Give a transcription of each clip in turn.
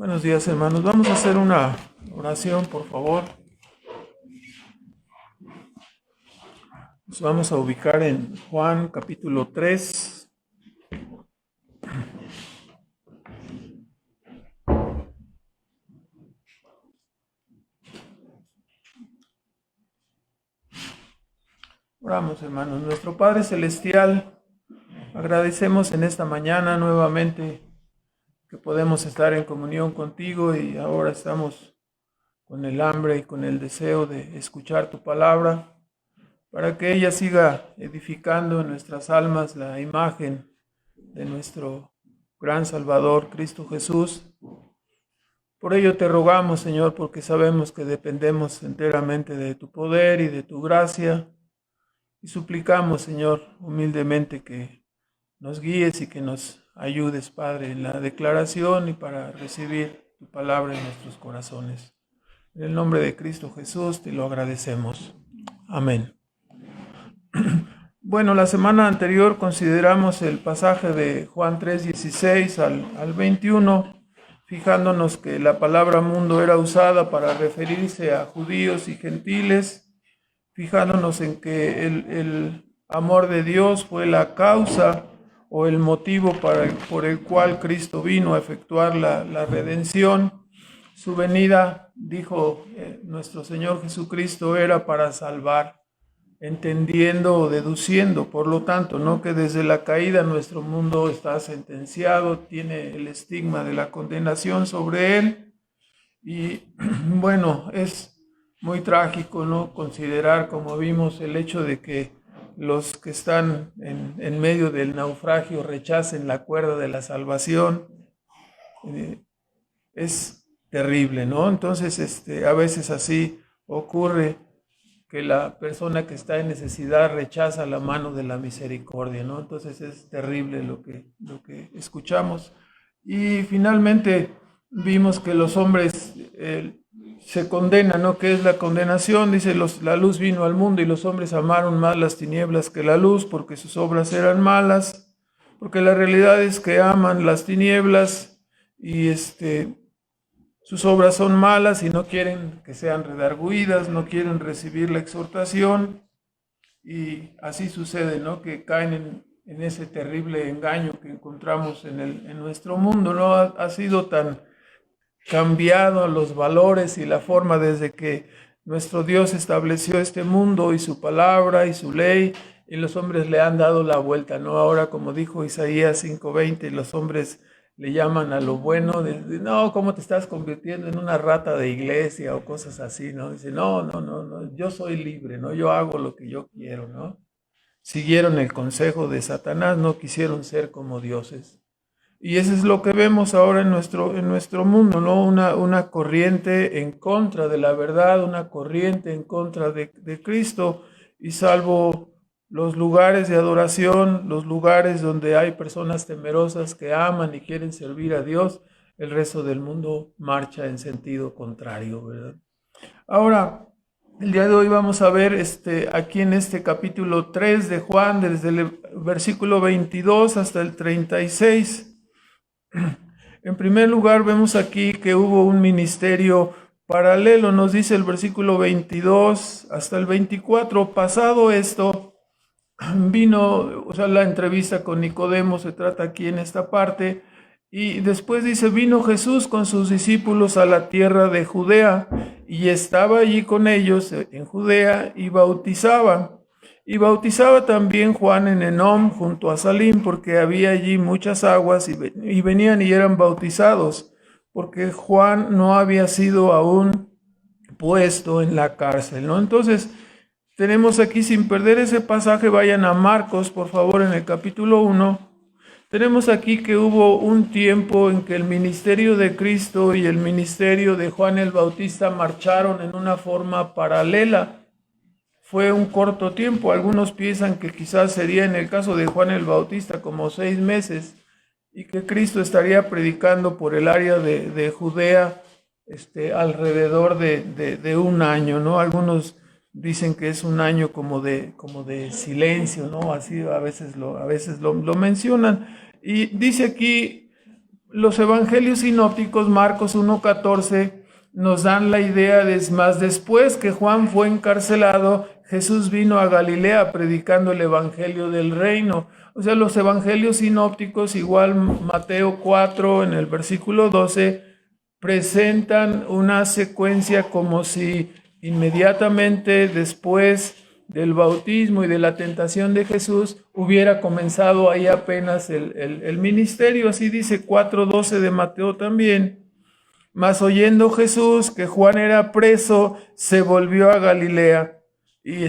Buenos días, hermanos. Vamos a hacer una oración, por favor. Nos vamos a ubicar en Juan capítulo 3. Oramos, hermanos. Nuestro Padre Celestial, agradecemos en esta mañana nuevamente que podemos estar en comunión contigo y ahora estamos con el hambre y con el deseo de escuchar tu palabra, para que ella siga edificando en nuestras almas la imagen de nuestro gran Salvador, Cristo Jesús. Por ello te rogamos, Señor, porque sabemos que dependemos enteramente de tu poder y de tu gracia, y suplicamos, Señor, humildemente que nos guíes y que nos ayudes, Padre, en la declaración y para recibir tu palabra en nuestros corazones. En el nombre de Cristo Jesús te lo agradecemos. Amén. Bueno, la semana anterior consideramos el pasaje de Juan 3:16 al 21, fijándonos que la palabra mundo era usada para referirse a judíos y gentiles, fijándonos en que el amor de Dios fue la causa o el motivo por el cual Cristo vino a efectuar la redención. Su venida, dijo nuestro Señor Jesucristo, era para salvar, entendiendo o deduciendo, por lo tanto, ¿no?, que desde la caída nuestro mundo está sentenciado, tiene el estigma de la condenación sobre él. Y bueno, es muy trágico, ¿no?, considerar, como vimos, el hecho de que los que están en medio del naufragio rechacen la cuerda de la salvación. Es terrible, ¿no? Entonces, a veces así ocurre, que la persona que está en necesidad rechaza la mano de la misericordia, ¿no? Entonces es terrible lo que escuchamos. Y finalmente vimos que los hombres se condenan, ¿no? ¿Qué es la condenación? Dice, la luz vino al mundo y los hombres amaron más las tinieblas que la luz porque sus obras eran malas, porque la realidad es que aman las tinieblas y sus obras son malas y no quieren que sean redargüidas, no quieren recibir la exhortación, y así sucede, ¿no?, que caen en ese terrible engaño que encontramos en nuestro mundo, ¿no? Ha sido tan cambiado los valores y la forma desde que nuestro Dios estableció este mundo y su palabra y su ley, y los hombres le han dado la vuelta, ¿no? Ahora, como dijo Isaías 5:20, los hombres le llaman a lo bueno, no, ¿cómo te estás convirtiendo en una rata de iglesia o cosas así, ¿no? Dice, no, yo soy libre, ¿no? Yo hago lo que yo quiero, ¿no? Siguieron el consejo de Satanás, no quisieron ser como dioses. Y eso es lo que vemos ahora en nuestro mundo, ¿no? Una corriente en contra de la verdad, una corriente en contra de Cristo, y salvo los lugares de adoración, los lugares donde hay personas temerosas que aman y quieren servir a Dios, el resto del mundo marcha en sentido contrario, ¿verdad? Ahora, el día de hoy vamos a ver aquí en este capítulo 3 de Juan, desde el versículo 22 hasta el 36. En primer lugar, vemos aquí que hubo un ministerio paralelo, nos dice el versículo 22 hasta el 24. Pasado esto, vino, o sea, la entrevista con Nicodemo se trata aquí en esta parte, y después dice, vino Jesús con sus discípulos a la tierra de Judea, y estaba allí con ellos en Judea, y bautizaba. Y bautizaba también Juan en Enom, junto a Salim, porque había allí muchas aguas, y venían y eran bautizados, porque Juan no había sido aún puesto en la cárcel, ¿no? Entonces, tenemos aquí, sin perder ese pasaje, vayan a Marcos, por favor, en el capítulo 1. Tenemos aquí que hubo un tiempo en que el ministerio de Cristo y el ministerio de Juan el Bautista marcharon en una forma paralela. Fue un corto tiempo, algunos piensan que quizás sería en el caso de Juan el Bautista como 6 meses, y que Cristo estaría predicando por el área de Judea alrededor de un año, ¿no? Algunos dicen que es un año como de silencio, ¿no? Así a veces lo mencionan. Y dice aquí los evangelios sinópticos, Marcos 1:14, nos dan la idea de más después que Juan fue encarcelado, Jesús vino a Galilea predicando el evangelio del reino. O sea, los evangelios sinópticos, igual Mateo 4 en el versículo 12, presentan una secuencia como si inmediatamente después del bautismo y de la tentación de Jesús hubiera comenzado ahí apenas el ministerio. Así dice 4:12 de Mateo también. Mas oyendo Jesús que Juan era preso, se volvió a Galilea. Y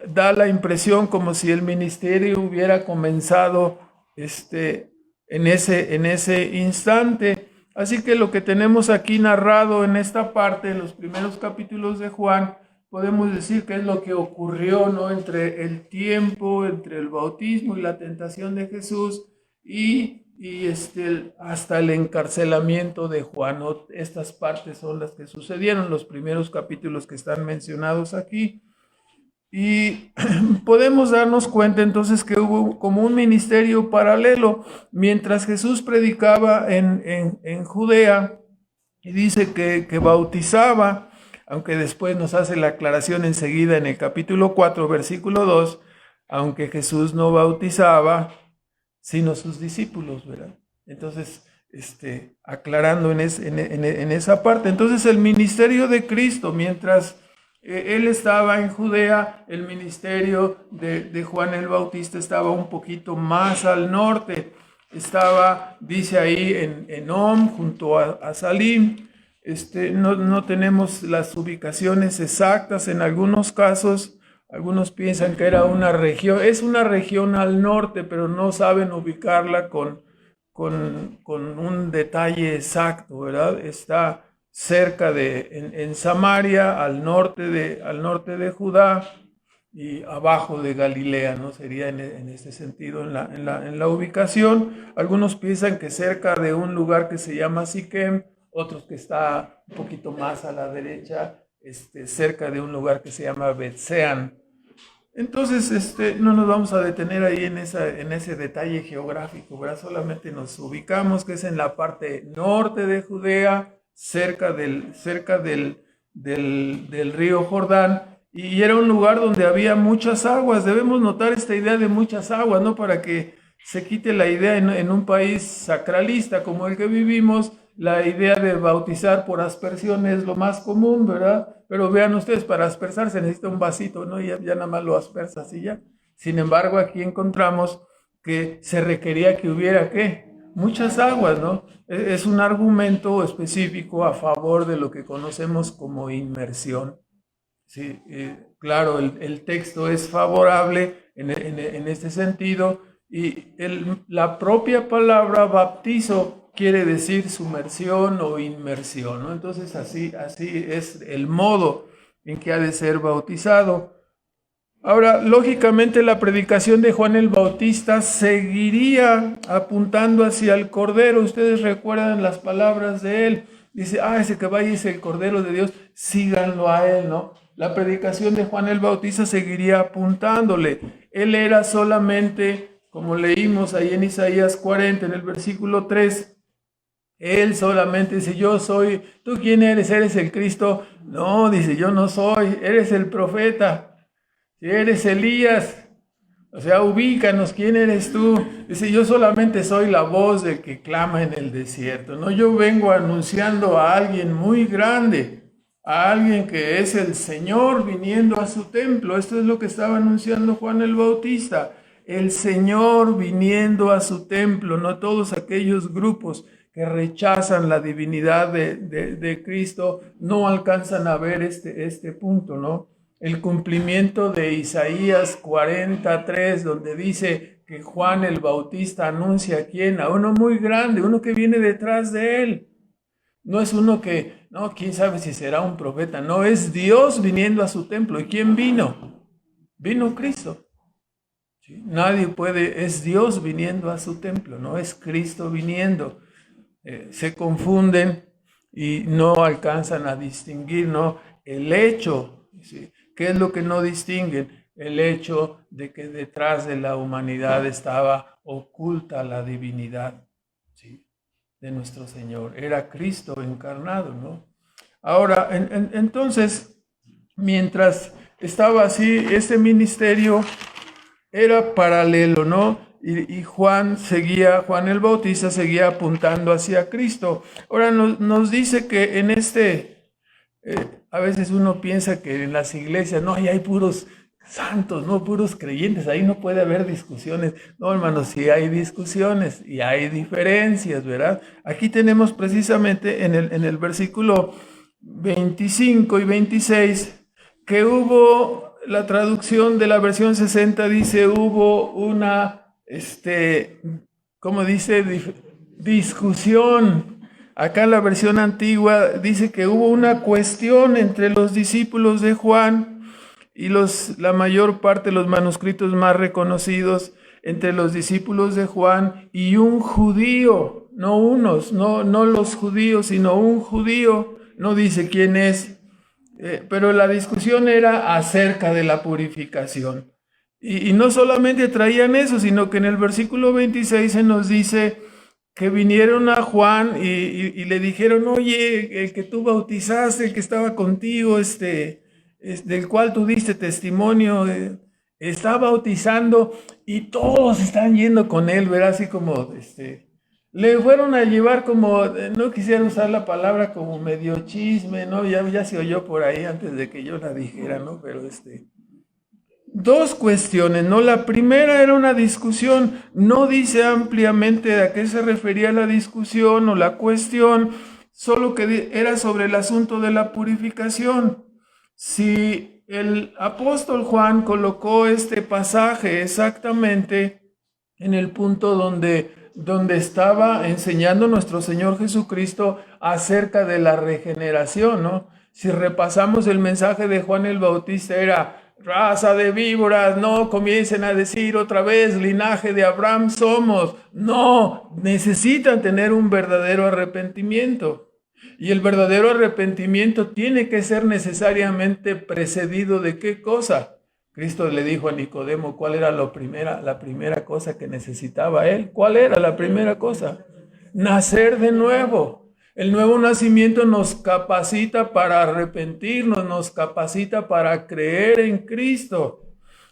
da la impresión como si el ministerio hubiera comenzado en ese instante. Así que lo que tenemos aquí narrado en esta parte, en los primeros capítulos de Juan, podemos decir que es lo que ocurrió, ¿no?, entre el tiempo, entre el bautismo y la tentación de Jesús y hasta el encarcelamiento de Juan, ¿no? Estas partes son las que sucedieron, los primeros capítulos que están mencionados aquí. Y podemos darnos cuenta entonces que hubo como un ministerio paralelo. Mientras Jesús predicaba en Judea, y dice que bautizaba, aunque después nos hace la aclaración enseguida en el capítulo 4, versículo 2, aunque Jesús no bautizaba, sino sus discípulos, ¿verdad? Entonces, aclarando en esa parte. Entonces, el ministerio de Cristo, mientras él estaba en Judea, el ministerio de Juan el Bautista estaba un poquito más al norte. Estaba, dice ahí, en Enom, junto a Salim. No tenemos las ubicaciones exactas en algunos casos. Algunos piensan que era una región, es una región al norte, pero no saben ubicarla con un detalle exacto, ¿verdad? Está cerca en Samaria, al norte de Judá y abajo de Galilea, ¿no? Sería en este sentido en la ubicación. Algunos piensan que cerca de un lugar que se llama Siquem, otros que está un poquito más a la derecha, cerca de un lugar que se llama Betsean. Entonces, no nos vamos a detener ahí en ese detalle geográfico, ¿verdad? Solamente nos ubicamos que es en la parte norte de Judea, cerca del río Jordán, y era un lugar donde había muchas aguas. Debemos notar esta idea de muchas aguas, ¿no? Para que se quite la idea en un país sacralista como el que vivimos, la idea de bautizar por aspersión es lo más común, ¿verdad? Pero vean ustedes, para aspersar se necesita un vasito, ¿no? Y ya nada más lo aspersas y ya. Sin embargo, aquí encontramos que se requería que hubiera, ¿qué? Muchas aguas, ¿no? Es un argumento específico a favor de lo que conocemos como inmersión. Sí, claro, el texto es favorable en este sentido, y la propia palabra bautizo quiere decir sumersión o inmersión, ¿no? Entonces así es el modo en que ha de ser bautizado. Ahora, lógicamente la predicación de Juan el Bautista seguiría apuntando hacia el Cordero. Ustedes recuerdan las palabras de él. Dice, ese que vaya es el Cordero de Dios, síganlo a él, ¿no? La predicación de Juan el Bautista seguiría apuntándole. Él era solamente, como leímos ahí en Isaías 40, en el versículo 3, él solamente dice, yo soy. ¿Tú quién eres? ¿Eres el Cristo? No, dice, yo no soy. Eres el profeta. Eres Elías. O sea, ubícanos, ¿quién eres tú? Dice, yo solamente soy la voz del que clama en el desierto. No, yo vengo anunciando a alguien muy grande, a alguien que es el Señor viniendo a su templo. Esto es lo que estaba anunciando Juan el Bautista. El Señor viniendo a su templo, no todos aquellos grupos que rechazan la divinidad de Cristo no alcanzan a ver este punto, ¿no? El cumplimiento de Isaías 43, donde dice que Juan el Bautista anuncia a quién, a uno muy grande, uno que viene detrás de él. No es uno que, no, quién sabe si será un profeta, no, es Dios viniendo a su templo. ¿Y quién vino? Vino Cristo. ¿Sí? Nadie puede, es Dios viniendo a su templo, no es Cristo viniendo. Se confunden y no alcanzan a distinguir, ¿no? El hecho, ¿sí? ¿Qué es lo que no distinguen? El hecho de que detrás de la humanidad estaba oculta la divinidad, ¿sí? de nuestro Señor. Era Cristo encarnado, ¿no? Ahora, entonces, mientras estaba así, este ministerio era paralelo, ¿no? Y Juan el Bautista seguía apuntando hacia Cristo. Ahora nos dice que en a veces uno piensa que en las iglesias, no, ahí hay puros santos, no, puros creyentes, ahí no puede haber discusiones. No, hermanos, sí hay discusiones y hay diferencias, ¿verdad? Aquí tenemos precisamente en el versículo 25 y 26 que hubo, la traducción de la versión 60 dice, hubo una, ¿cómo dice? Discusión. Acá en la versión antigua dice que hubo una cuestión entre los discípulos de Juan y la mayor parte de los manuscritos más reconocidos entre los discípulos de Juan y un judío, no los judíos, sino un judío, no dice quién es, pero la discusión era acerca de la purificación. Y no solamente traían eso, sino que en el versículo 26 se nos dice que vinieron a Juan y le dijeron, oye, el que tú bautizaste, el que estaba contigo, del cual tú diste testimonio, está bautizando y todos están yendo con él, ¿verdad? Así como, le fueron a llevar como, no quisiera usar la palabra como medio chisme, ¿no? Ya se oyó por ahí antes de que yo la dijera, ¿no? Pero dos cuestiones, ¿no? La primera era una discusión, no dice ampliamente a qué se refería la discusión o la cuestión, solo que era sobre el asunto de la purificación. Si el apóstol Juan colocó este pasaje exactamente en el punto donde estaba enseñando nuestro Señor Jesucristo acerca de la regeneración, ¿no? Si repasamos el mensaje de Juan el Bautista era, raza de víboras, no comiencen a decir otra vez, linaje de Abraham somos. No, necesitan tener un verdadero arrepentimiento. Y el verdadero arrepentimiento tiene que ser necesariamente precedido de ¿qué cosa? Cristo le dijo a Nicodemo cuál era la primera cosa que necesitaba él. ¿Cuál era la primera cosa? Nacer de nuevo. El nuevo nacimiento nos capacita para arrepentirnos, nos capacita para creer en Cristo.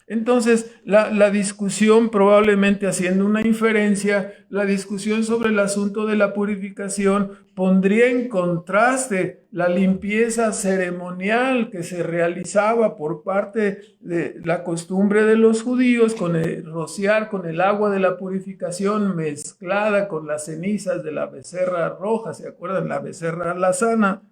Entonces, la discusión, probablemente haciendo una inferencia, la discusión sobre el asunto de la purificación pondría en contraste la limpieza ceremonial que se realizaba por parte de la costumbre de los judíos con rociar con el agua de la purificación mezclada con las cenizas de la becerra roja, ¿se acuerdan? La becerra alazana.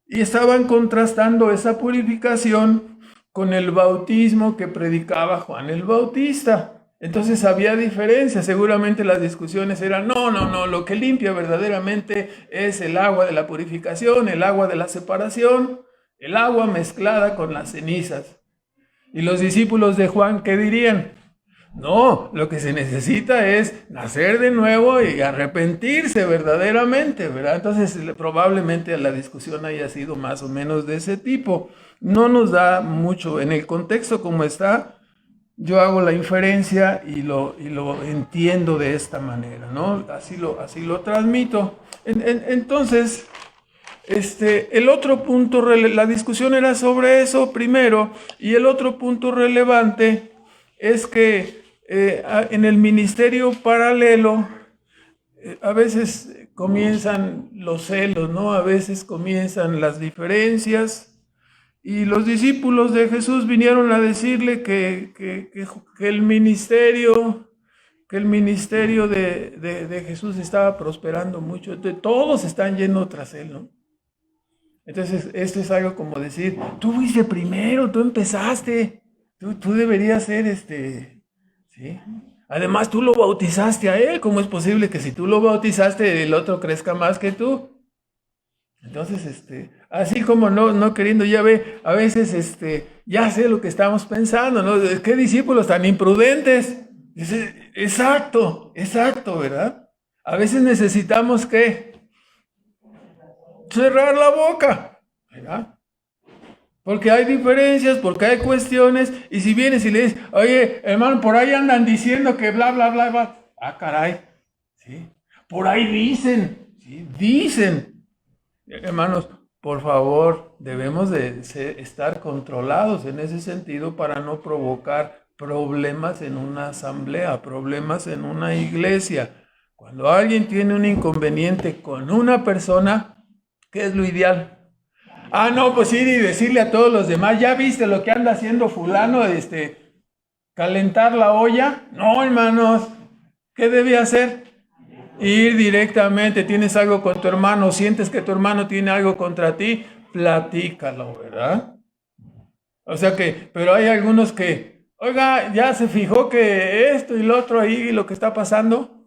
Y estaban contrastando esa purificación con el bautismo que predicaba Juan el Bautista. Entonces había diferencia, seguramente las discusiones eran, no, lo que limpia verdaderamente es el agua de la purificación, el agua de la separación, el agua mezclada con las cenizas. Y los discípulos de Juan, ¿qué dirían? No, lo que se necesita es nacer de nuevo y arrepentirse verdaderamente, ¿verdad? Entonces probablemente la discusión haya sido más o menos de ese tipo. No nos da mucho, en el contexto como está, yo hago la inferencia y lo entiendo de esta manera, ¿no? Así lo transmito. Entonces, el otro punto, la discusión era sobre eso primero, y el otro punto relevante es que en el ministerio paralelo a veces comienzan los celos, ¿no? A veces comienzan las diferencias. Y los discípulos de Jesús vinieron a decirle que el ministerio de Jesús estaba prosperando mucho. Entonces, todos están yendo tras él, ¿no? Entonces, esto es algo como decir, tú fuiste primero, tú empezaste, tú deberías ser ¿sí? Además, tú lo bautizaste a él. ¿Cómo es posible que si tú lo bautizaste, el otro crezca más que tú? Entonces, así como no queriendo, ya ve, a veces, ya sé lo que estamos pensando, ¿no? ¿Qué discípulos tan imprudentes? Dice, exacto, ¿verdad? A veces necesitamos, ¿qué? Cerrar la boca, ¿verdad? Porque hay diferencias, porque hay cuestiones, y si vienes y le dices, oye, hermano, por ahí andan diciendo que bla, bla, bla, bla. Ah, caray, ¿sí? Por ahí dicen, ¿sí? Dicen. Hermanos, por favor, debemos de estar controlados en ese sentido para no provocar problemas en una asamblea, problemas en una iglesia. Cuando alguien tiene un inconveniente con una persona, ¿qué es lo ideal? Ah, no, pues ir y decirle a todos los demás, ¿ya viste lo que anda haciendo fulano? Calentar la olla. No, hermanos, ¿qué debe hacer? Ir directamente. Tienes algo con tu hermano, sientes que tu hermano tiene algo contra ti, platícalo, ¿verdad? O sea que, pero hay algunos que, oiga, ya se fijó que esto y lo otro ahí y lo que está pasando.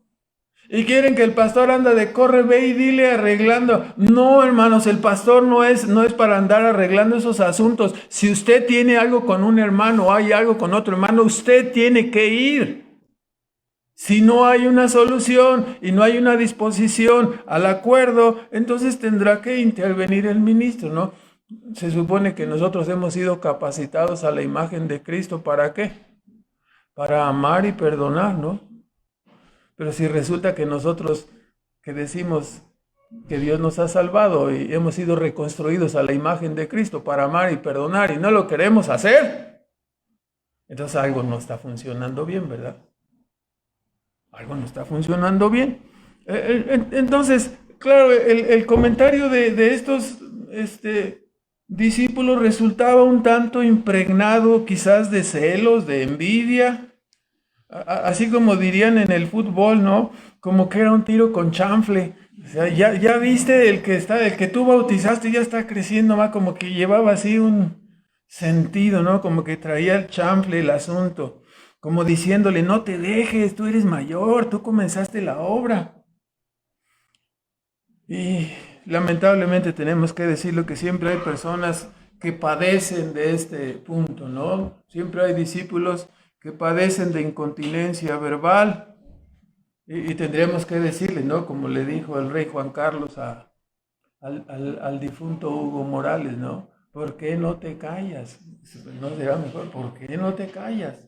Y quieren que el pastor anda de corre, ve y dile arreglando. No, hermanos, el pastor no es para andar arreglando esos asuntos. Si usted tiene algo con un hermano o hay algo con otro hermano, usted tiene que ir. Si no hay una solución y no hay una disposición al acuerdo, entonces tendrá que intervenir el ministro, ¿no? Se supone que nosotros hemos sido capacitados a la imagen de Cristo. ¿Para qué? Para amar y perdonar, ¿no? Pero si resulta que nosotros que decimos que Dios nos ha salvado y hemos sido reconstruidos a la imagen de Cristo para amar y perdonar y no lo queremos hacer, entonces algo no está funcionando bien, ¿verdad? Algo no está funcionando bien. Entonces, claro, el comentario de estos discípulos resultaba un tanto impregnado quizás de celos, de envidia. Así como dirían en el fútbol, ¿no? Como que era un tiro con chanfle. O sea, ya viste el que tú bautizaste ya está creciendo, más como que llevaba así un sentido, ¿no? Como que traía el chanfle el asunto. Como diciéndole, no te dejes, tú eres mayor, tú comenzaste la obra. Y lamentablemente tenemos que decirlo que siempre hay personas que padecen de este punto, ¿no? Siempre hay discípulos que padecen de incontinencia verbal y tendremos que decirle, ¿no? Como le dijo el rey Juan Carlos al difunto Hugo Morales, ¿no? ¿Por qué no te callas? No será mejor, ¿por qué no te callas?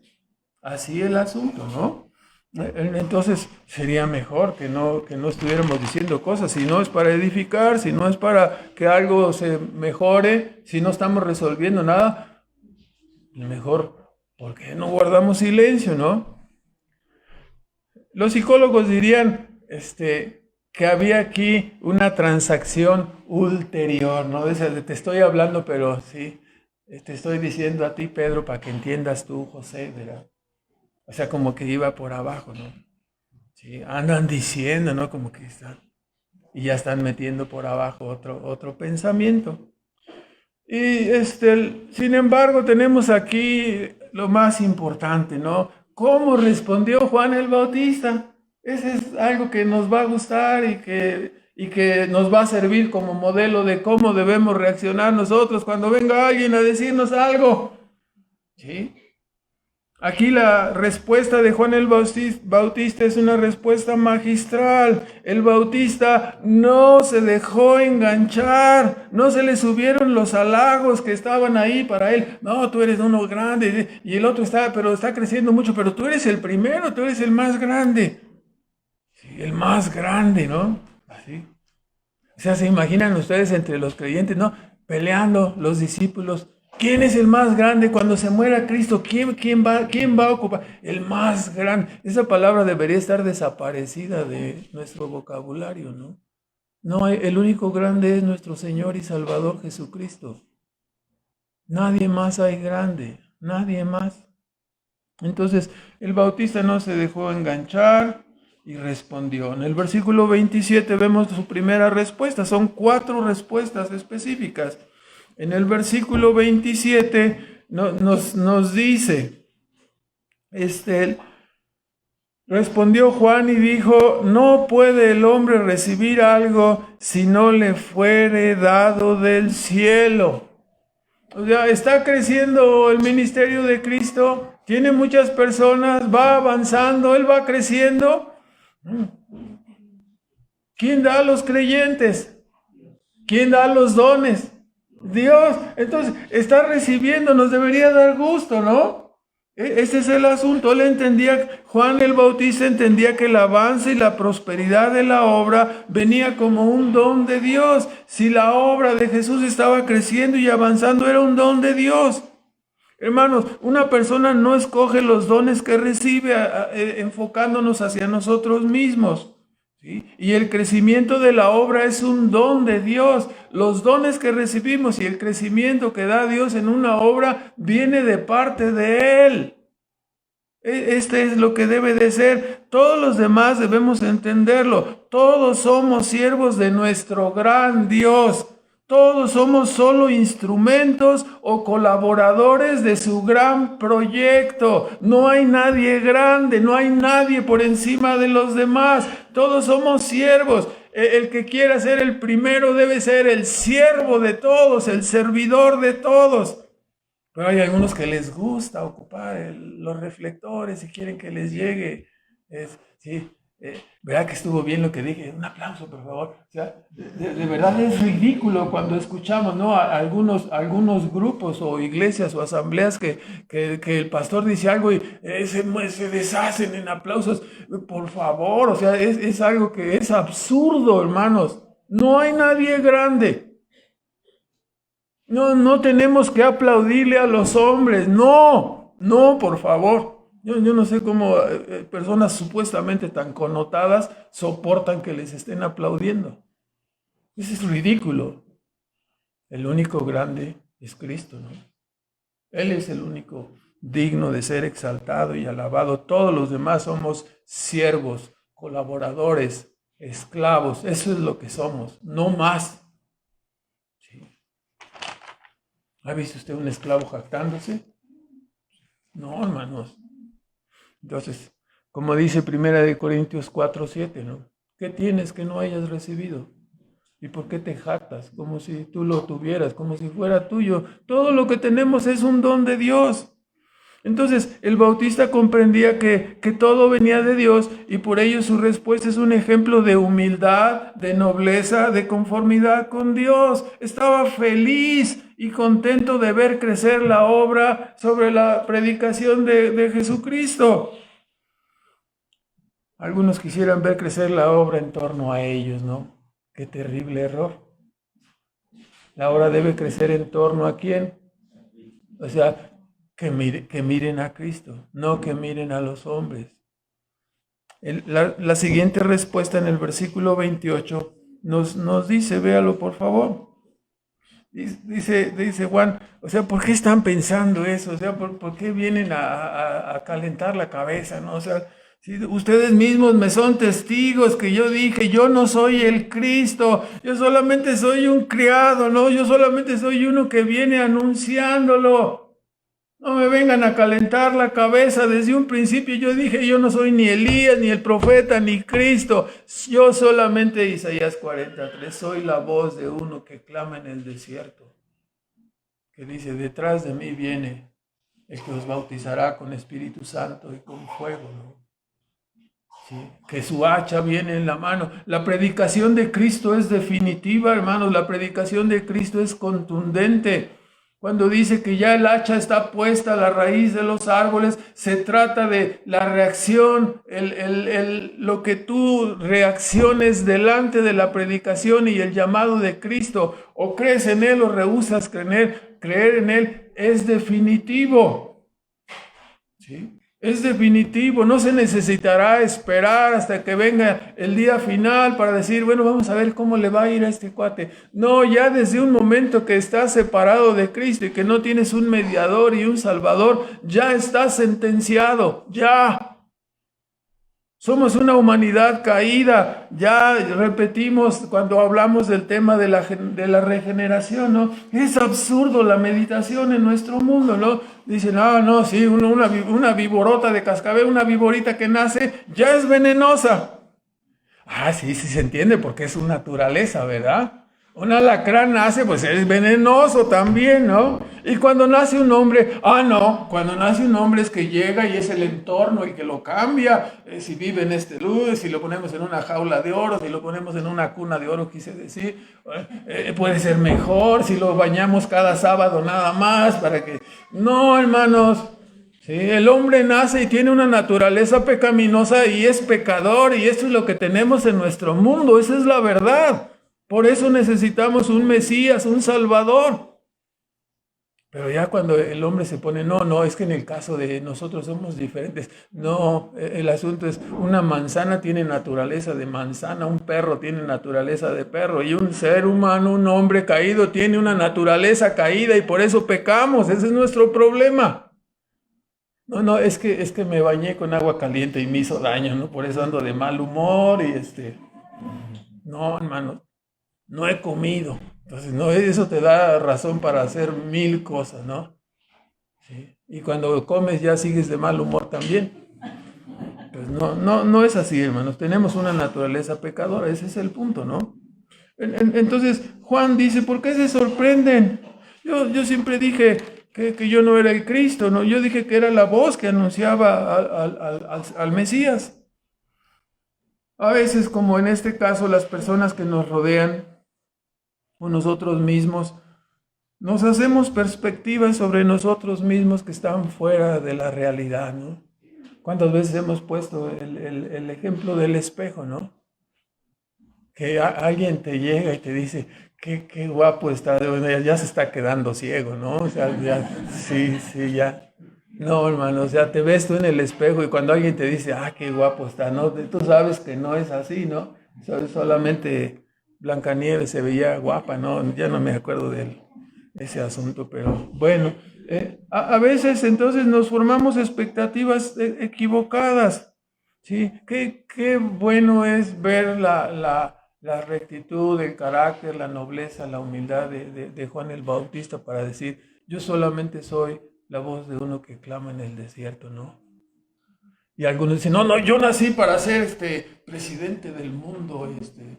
Así el asunto, ¿no? Entonces sería mejor que no estuviéramos diciendo cosas, si no es para edificar, si no es para que algo se mejore, si no estamos resolviendo nada, mejor, ¿por qué no guardamos silencio, no? Los psicólogos dirían que había aquí una transacción ulterior, ¿no? Te estoy hablando, pero sí, te estoy diciendo a ti, Pedro, para que entiendas tú, José, ¿verdad? O sea, como que iba por abajo, ¿no? Sí, andan diciendo, ¿no? Como que están, y ya están metiendo por abajo otro pensamiento. Y sin embargo, tenemos aquí lo más importante, ¿no? ¿Cómo respondió Juan el Bautista? Ese es algo que nos va a gustar y que nos va a servir como modelo de cómo debemos reaccionar nosotros cuando venga alguien a decirnos algo. ¿Sí? Aquí la respuesta de Juan el Bautista es una respuesta magistral. El Bautista no se dejó enganchar, no se le subieron los halagos que estaban ahí para él. No, tú eres uno grande y el otro está creciendo mucho, pero tú eres el primero, tú eres el más grande. Sí, el más grande, ¿no? Así. O sea, se imaginan ustedes entre los creyentes, ¿no? Peleando los discípulos. ¿Quién es el más grande cuando se muera Cristo? ¿Quién va a ocupar? El más grande. Esa palabra debería estar desaparecida de nuestro vocabulario, ¿no? No, el único grande es nuestro Señor y Salvador Jesucristo. Nadie más hay grande, nadie más. Entonces, el Bautista no se dejó enganchar y respondió. En el versículo 27 vemos su primera respuesta. Son 4 respuestas específicas. En el versículo 27 nos dice, respondió Juan y dijo, no puede el hombre recibir algo si no le fuere dado del cielo. O sea, está creciendo el ministerio de Cristo, tiene muchas personas, va avanzando, él va creciendo. ¿Quién da a los creyentes? ¿Quién da los dones? Dios. Entonces, está recibiendo, nos debería dar gusto, ¿no? Ese es el asunto. Él entendía, Juan el Bautista entendía que el avance y la prosperidad de la obra venía como un don de Dios. Si la obra de Jesús estaba creciendo y avanzando, era un don de Dios. Hermanos, una persona no escoge los dones que recibe enfocándonos hacia nosotros mismos. ¿Sí? Y el crecimiento de la obra es un don de Dios. Los dones que recibimos y el crecimiento que da Dios en una obra viene de parte de Él. Este es lo que debe de ser. Todos los demás debemos entenderlo. Todos somos siervos de nuestro gran Dios. Todos somos solo instrumentos o colaboradores de su gran proyecto. No hay nadie grande, no hay nadie por encima de los demás. Todos somos siervos. El que quiera ser el primero debe ser el siervo de todos, el servidor de todos. Pero hay algunos que les gusta ocupar los reflectores y quieren que les llegue. Sí. ¿Verdad que estuvo bien lo que dije? Un aplauso, por favor. O sea, de verdad es ridículo cuando escuchamos, ¿no?, a algunos grupos o iglesias o asambleas que el pastor dice algo y se deshacen en aplausos. Por favor, o sea, es algo que es absurdo, hermanos. No hay nadie grande. No tenemos que aplaudirle a los hombres. No, por favor. Yo no sé cómo personas supuestamente tan connotadas soportan que les estén aplaudiendo. Eso es ridículo. El único grande es Cristo, ¿no? Él es el único digno de ser exaltado y alabado. Todos los demás somos siervos, colaboradores, esclavos. Eso es lo que somos, no más. ¿Sí? ¿Ha visto usted un esclavo jactándose? No, hermanos. Entonces, como dice 1 Corintios 4:7, ¿no? ¿Qué tienes que no hayas recibido? ¿Y por qué te jactas? Como si tú lo tuvieras, como si fuera tuyo. Todo lo que tenemos es un don de Dios. Entonces, el Bautista comprendía que todo venía de Dios y por ello su respuesta es un ejemplo de humildad, de nobleza, de conformidad con Dios. Estaba feliz y contento de ver crecer la obra sobre la predicación de Jesucristo. Algunos quisieran ver crecer la obra en torno a ellos, ¿no? Qué terrible error. La obra debe crecer en torno a ¿quién? O sea, que miren a Cristo, no que miren a los hombres. La siguiente respuesta en el versículo 28 nos dice, véalo por favor. Dice Juan, o sea, ¿por qué están pensando eso? O sea, ¿por qué vienen a calentar la cabeza? ¿No? O sea, si ustedes mismos me son testigos que yo dije, yo no soy el Cristo, yo solamente soy un criado, ¿no? Yo solamente soy uno que viene anunciándolo. No me vengan a calentar la cabeza. Desde un principio yo dije, yo no soy ni Elías, ni el profeta, ni Cristo. Yo solamente, Isaías 43, soy la voz de uno que clama en el desierto. Que dice, detrás de mí viene el que os bautizará con Espíritu Santo y con fuego, ¿no? Sí, que su hacha viene en la mano. La predicación de Cristo es definitiva, hermanos. La predicación de Cristo es contundente. Cuando dice que ya el hacha está puesta a la raíz de los árboles, se trata de la reacción, lo que tú reacciones delante de la predicación y el llamado de Cristo. O crees en Él o rehusas creer en Él, es definitivo. ¿Sí? Es definitivo, no se necesitará esperar hasta que venga el día final para decir, bueno, vamos a ver cómo le va a ir a este cuate. No, ya desde un momento que estás separado de Cristo y que no tienes un mediador y un salvador, ya estás sentenciado, ya. Somos una humanidad caída, ya repetimos cuando hablamos del tema de la regeneración, ¿no? Es absurdo la meditación en nuestro mundo, ¿no? Dicen, no, sí, una viborota de cascabel, una viborita que nace, ya es venenosa. Sí se entiende porque es su naturaleza, ¿verdad? Un alacrán nace, pues es venenoso también, ¿no? Y cuando nace un hombre, cuando nace un hombre es que llega y es el entorno el que lo cambia. Si vive en este lugar, si lo ponemos en una jaula de oro, si lo ponemos en una cuna de oro, quise decir, puede ser mejor si lo bañamos cada sábado nada más para que... No, hermanos, Sí, el hombre nace y tiene una naturaleza pecaminosa y es pecador, y eso es lo que tenemos en nuestro mundo, esa es la verdad. Por eso necesitamos un Mesías, un Salvador. Pero ya cuando el hombre se pone, no, es que en el caso de nosotros somos diferentes. No, el asunto es, una manzana tiene naturaleza de manzana, un perro tiene naturaleza de perro, y un ser humano, un hombre caído, tiene una naturaleza caída, y por eso pecamos. Ese es nuestro problema. No, es que me bañé con agua caliente y me hizo daño, ¿no? Por eso ando de mal humor y no, hermano, no he comido. Entonces, no, eso te da razón para hacer mil cosas, ¿no? Sí. Y cuando comes ya sigues de mal humor también. Pues no es así, hermanos. Tenemos una naturaleza pecadora, ese es el punto, ¿no? Entonces, Juan dice, ¿por qué se sorprenden? Yo siempre dije que yo no era el Cristo, ¿no? Yo dije que era la voz que anunciaba al Mesías. A veces, como en este caso, las personas que nos rodean o nosotros mismos, nos hacemos perspectivas sobre nosotros mismos que están fuera de la realidad, ¿no? ¿Cuántas veces hemos puesto el ejemplo del espejo, ¿no? Que alguien te llega y te dice, qué guapo está, bueno, ya se está quedando ciego, ¿no? O sea, ya, sí, ya. No, hermano, o sea, te ves tú en el espejo y cuando alguien te dice, qué guapo está, ¿no? Tú sabes que no es así, ¿no? Solamente Blancanieves se veía guapa, ¿no? Ya no me acuerdo de ese asunto, pero bueno, a veces entonces nos formamos expectativas equivocadas, ¿sí? Qué bueno es ver la rectitud, el carácter, la nobleza, la humildad de Juan el Bautista para decir, yo solamente soy la voz de uno que clama en el desierto, ¿no? Y algunos dicen, no, yo nací para ser presidente del mundo,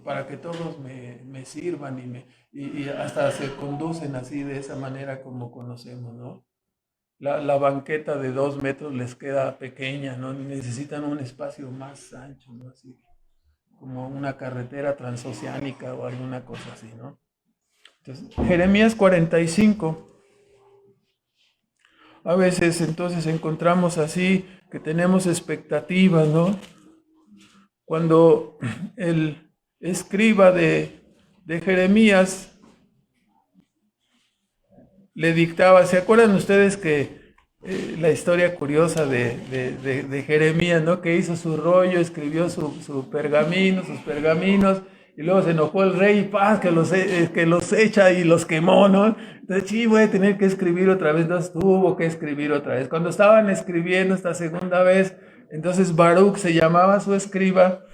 para que todos me sirvan y hasta se conducen así de esa manera como conocemos, ¿no? La banqueta de 2 metros les queda pequeña, ¿no? Necesitan un espacio más ancho, ¿no? Así como una carretera transoceánica o alguna cosa así, ¿no? Entonces, Jeremías 45. A veces entonces encontramos así que tenemos expectativas, ¿no? Cuando el escriba de Jeremías le dictaba, ¿se acuerdan ustedes que la historia curiosa de Jeremías, ¿no? Que hizo su rollo, escribió su pergamino, sus pergaminos, y luego se enojó el rey, paz, que los echa y los quemó, ¿no? Entonces, sí, voy a tener que escribir otra vez, entonces tuvo que escribir otra vez. Cuando estaban escribiendo esta segunda vez, entonces Baruch se llamaba su escriba,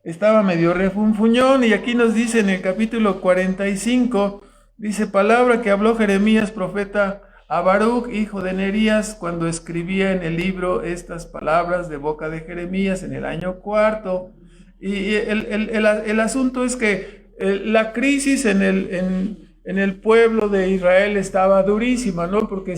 estaba medio refunfuñón, y aquí nos dice en el capítulo 45, dice, palabra que habló Jeremías, profeta, a Baruch, hijo de Nerías, cuando escribía en el libro estas palabras de boca de Jeremías en el año 4. Y el asunto es que la crisis en el pueblo de Israel estaba durísima, ¿no? Porque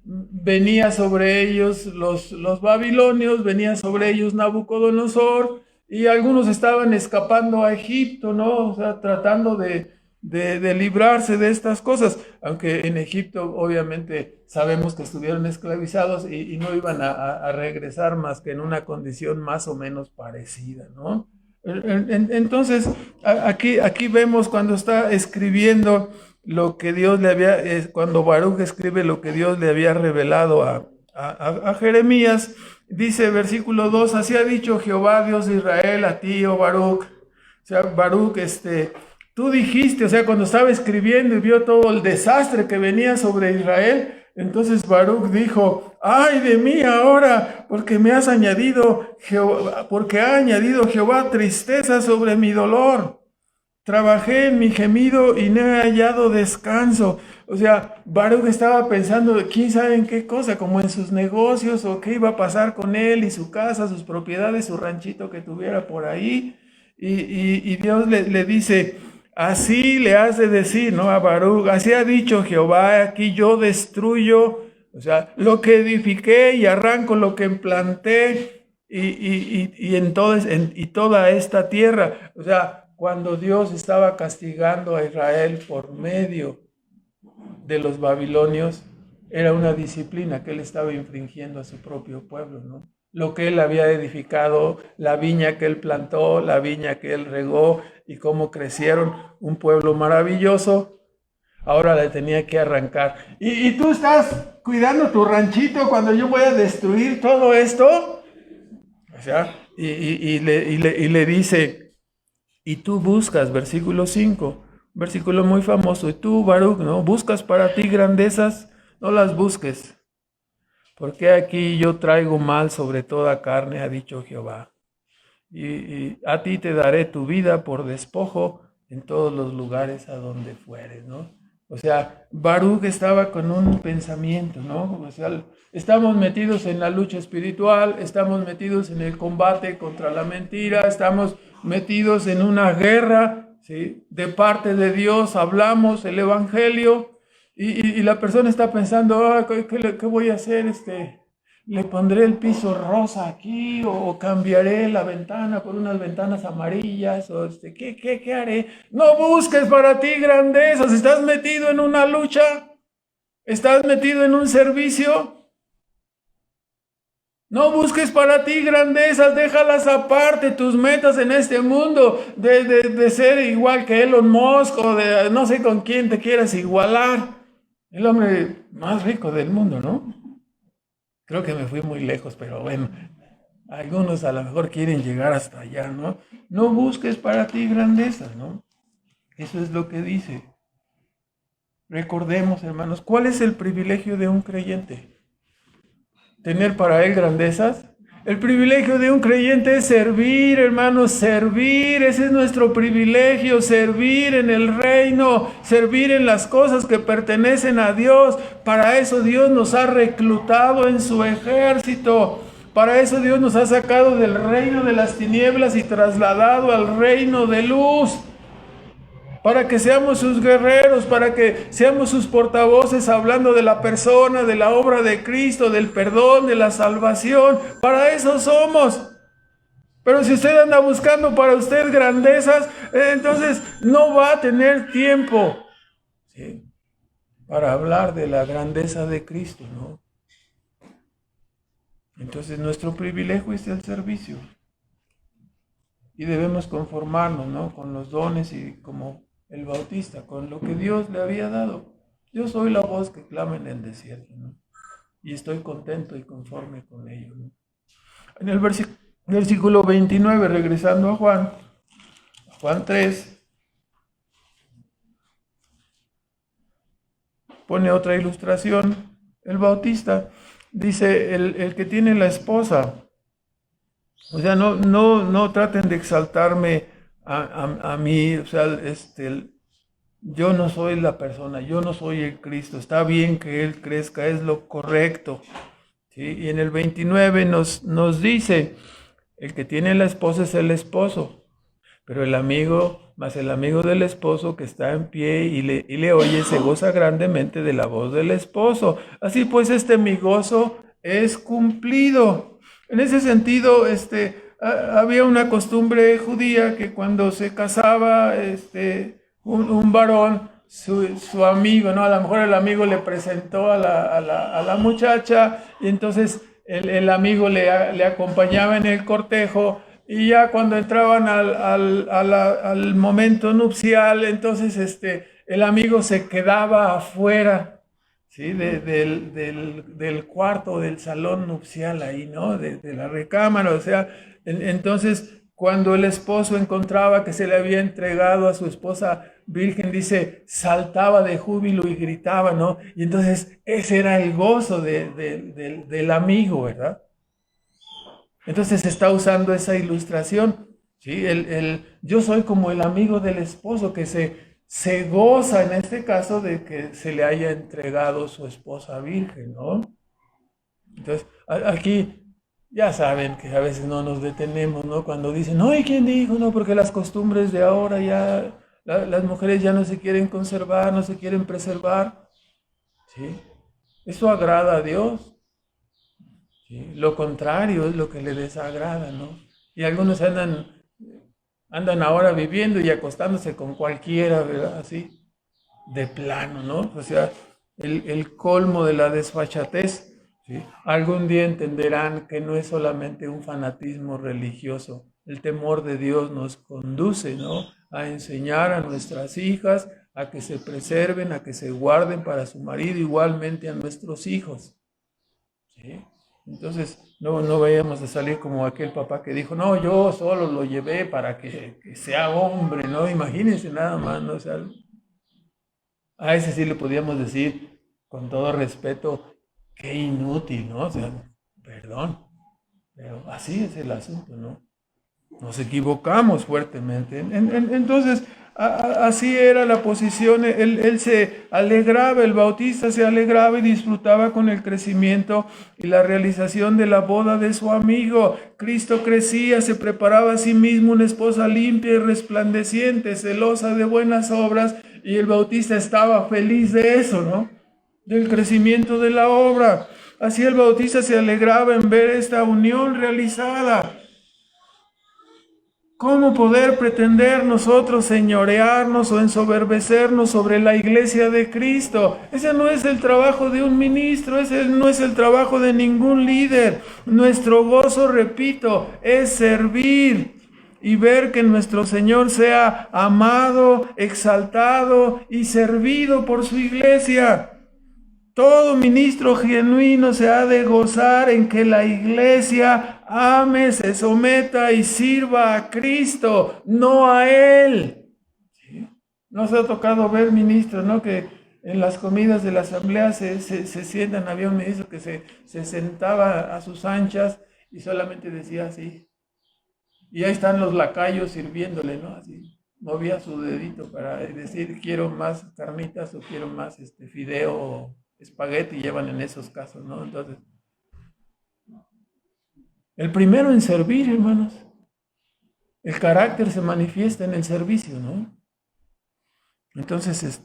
venía sobre ellos los babilonios, venía sobre ellos Nabucodonosor, y algunos estaban escapando a Egipto, ¿no? O sea, tratando de librarse de estas cosas, aunque en Egipto obviamente sabemos que estuvieron esclavizados y no iban a regresar más que en una condición más o menos parecida, ¿no? Entonces, aquí vemos cuando está escribiendo lo que Dios le había, cuando Baruch escribe lo que Dios le había revelado a Jeremías, dice versículo 2, así ha dicho Jehová Dios de Israel a ti, oh Baruch. O sea, Baruch, tú dijiste, o sea, cuando estaba escribiendo y vio todo el desastre que venía sobre Israel, entonces Baruch dijo, ay de mí ahora, porque ha añadido Jehová tristeza sobre mi dolor. Trabajé en mi gemido y no he hallado descanso. O sea, Baruch estaba pensando, quién sabe en qué cosa, como en sus negocios o qué iba a pasar con él y su casa, sus propiedades, su ranchito que tuviera por ahí. Y Dios le dice, así le has de decir, ¿no? A Baruch, así ha dicho Jehová, aquí yo destruyo, o sea, lo que edifiqué y arranco lo que implanté y toda esta tierra. O sea, cuando Dios estaba castigando a Israel por medio de los babilonios, era una disciplina que él estaba infringiendo a su propio pueblo, ¿no? Lo que él había edificado, la viña que él plantó, la viña que él regó y cómo crecieron, un pueblo maravilloso, ahora le tenía que arrancar. ¿Y tú estás cuidando tu ranchito cuando yo voy a destruir todo esto? O sea, y le dice, y tú buscas, versículo 5, versículo muy famoso, y tú, Baruch, ¿no? Buscas para ti grandezas, no las busques, porque aquí yo traigo mal sobre toda carne, ha dicho Jehová. Y a ti te daré tu vida por despojo en todos los lugares a donde fueres, ¿no? O sea, Baruch estaba con un pensamiento, ¿no? O sea, estamos metidos en la lucha espiritual, estamos metidos en el combate contra la mentira, estamos metidos en una guerra, ¿sí? De parte de Dios hablamos el evangelio y la persona está pensando, ¿qué voy a hacer? ¿Le pondré el piso rosa aquí o cambiaré la ventana por unas ventanas amarillas? O ¿qué haré? No busques para ti grandezas. ¿Estás metido en una lucha? ¿Estás metido en un servicio? No busques para ti grandezas, déjalas aparte, tus metas en este mundo de ser igual que Elon Musk o de no sé con quién te quieras igualar. El hombre más rico del mundo, ¿no? Creo que me fui muy lejos, pero bueno, algunos a lo mejor quieren llegar hasta allá, ¿no? No busques para ti grandezas, ¿no? Eso es lo que dice. Recordemos, hermanos, ¿cuál es el privilegio de un creyente? ¿Tener para él grandezas? El privilegio de un creyente es servir, hermanos, servir, ese es nuestro privilegio, servir en el reino, servir en las cosas que pertenecen a Dios. Para eso Dios nos ha reclutado en su ejército, para eso Dios nos ha sacado del reino de las tinieblas y trasladado al reino de luz. Para que seamos sus guerreros, para que seamos sus portavoces hablando de la persona, de la obra de Cristo, del perdón, de la salvación. Para eso somos. Pero si usted anda buscando para usted grandezas, entonces no va a tener tiempo, ¿sí?, para hablar de la grandeza de Cristo, ¿no? Entonces nuestro privilegio es el servicio. Y debemos conformarnos, ¿no?, con los dones y como el Bautista, con lo que Dios le había dado. Yo soy la voz que clama en el desierto, ¿no? Y estoy contento y conforme con ello, ¿no? En el versículo 29, regresando a Juan 3, pone otra ilustración. El Bautista dice, el que tiene la esposa, o sea, no traten de exaltarme a mí, o sea, yo no soy la persona, yo no soy el Cristo, está bien que Él crezca, es lo correcto, ¿sí? Y en el 29 nos dice, el que tiene la esposa es el esposo, pero el amigo del esposo que está en pie y le oye, se goza grandemente de la voz del esposo. Así pues, mi gozo es cumplido. En ese sentido, había una costumbre judía que cuando se casaba un varón, su amigo, ¿no? A lo mejor el amigo le presentó a la muchacha y entonces el amigo le acompañaba en el cortejo y ya cuando entraban al momento nupcial, entonces el amigo se quedaba afuera, ¿sí?, del cuarto, del salón nupcial ahí, ¿no?, de la recámara. O sea, entonces cuando el esposo encontraba que se le había entregado a su esposa virgen, dice, saltaba de júbilo y gritaba, ¿no? Y entonces ese era el gozo del amigo, ¿verdad? Entonces está usando esa ilustración, ¿sí? Yo soy como el amigo del esposo que se goza en este caso de que se le haya entregado su esposa virgen, ¿no? Entonces, aquí ya saben que a veces no nos detenemos, ¿no? Cuando dicen, no, ¿y quién dijo? No, porque las costumbres de ahora ya, las mujeres ya no se quieren conservar, no se quieren preservar, ¿sí? ¿Eso agrada a Dios? ¿Sí? Lo contrario es lo que le desagrada, ¿no? Y algunos andan ahora viviendo y acostándose con cualquiera, ¿verdad? Así, de plano, ¿no? O sea, el colmo de la desfachatez. ¿Sí? Algún día entenderán que no es solamente un fanatismo religioso. El temor de Dios nos conduce, ¿no?, a enseñar a nuestras hijas a que se preserven, a que se guarden para su marido, igualmente a nuestros hijos. ¿Sí? Entonces, no vayamos a salir como aquel papá que dijo, no, yo solo lo llevé para que sea hombre, ¿no? Imagínense nada más, ¿no? O sea, a ese sí le podíamos decir, con todo respeto, qué inútil, ¿no? O sea, perdón, pero así es el asunto, ¿no? Nos equivocamos fuertemente. Entonces, así era la posición. Él se alegraba, el Bautista se alegraba y disfrutaba con el crecimiento y la realización de la boda de su amigo. Cristo crecía, se preparaba a sí mismo una esposa limpia y resplandeciente, celosa de buenas obras, y el Bautista estaba feliz de eso, ¿no? Del crecimiento de la obra. Así el Bautista se alegraba en ver esta unión realizada. ¿Cómo poder pretender nosotros señorearnos o ensoberbecernos sobre la iglesia de Cristo? Ese no es el trabajo de un ministro, ese no es el trabajo de ningún líder. Nuestro gozo, repito, es servir y ver que nuestro Señor sea amado, exaltado y servido por su iglesia. Todo ministro genuino se ha de gozar en que la iglesia ame, se someta y sirva a Cristo, no a Él. ¿Sí? Nos ha tocado ver ministros, ¿no?, que en las comidas de la asamblea se sientan. Había un ministro que se sentaba a sus anchas y solamente decía así. Y ahí están los lacayos sirviéndole, ¿no? Así. Movía su dedito para decir, quiero más carnitas o quiero más fideo o espagueti, llevan en esos casos, ¿no? Entonces, el primero en servir, hermanos. El carácter se manifiesta en el servicio, ¿no? Entonces,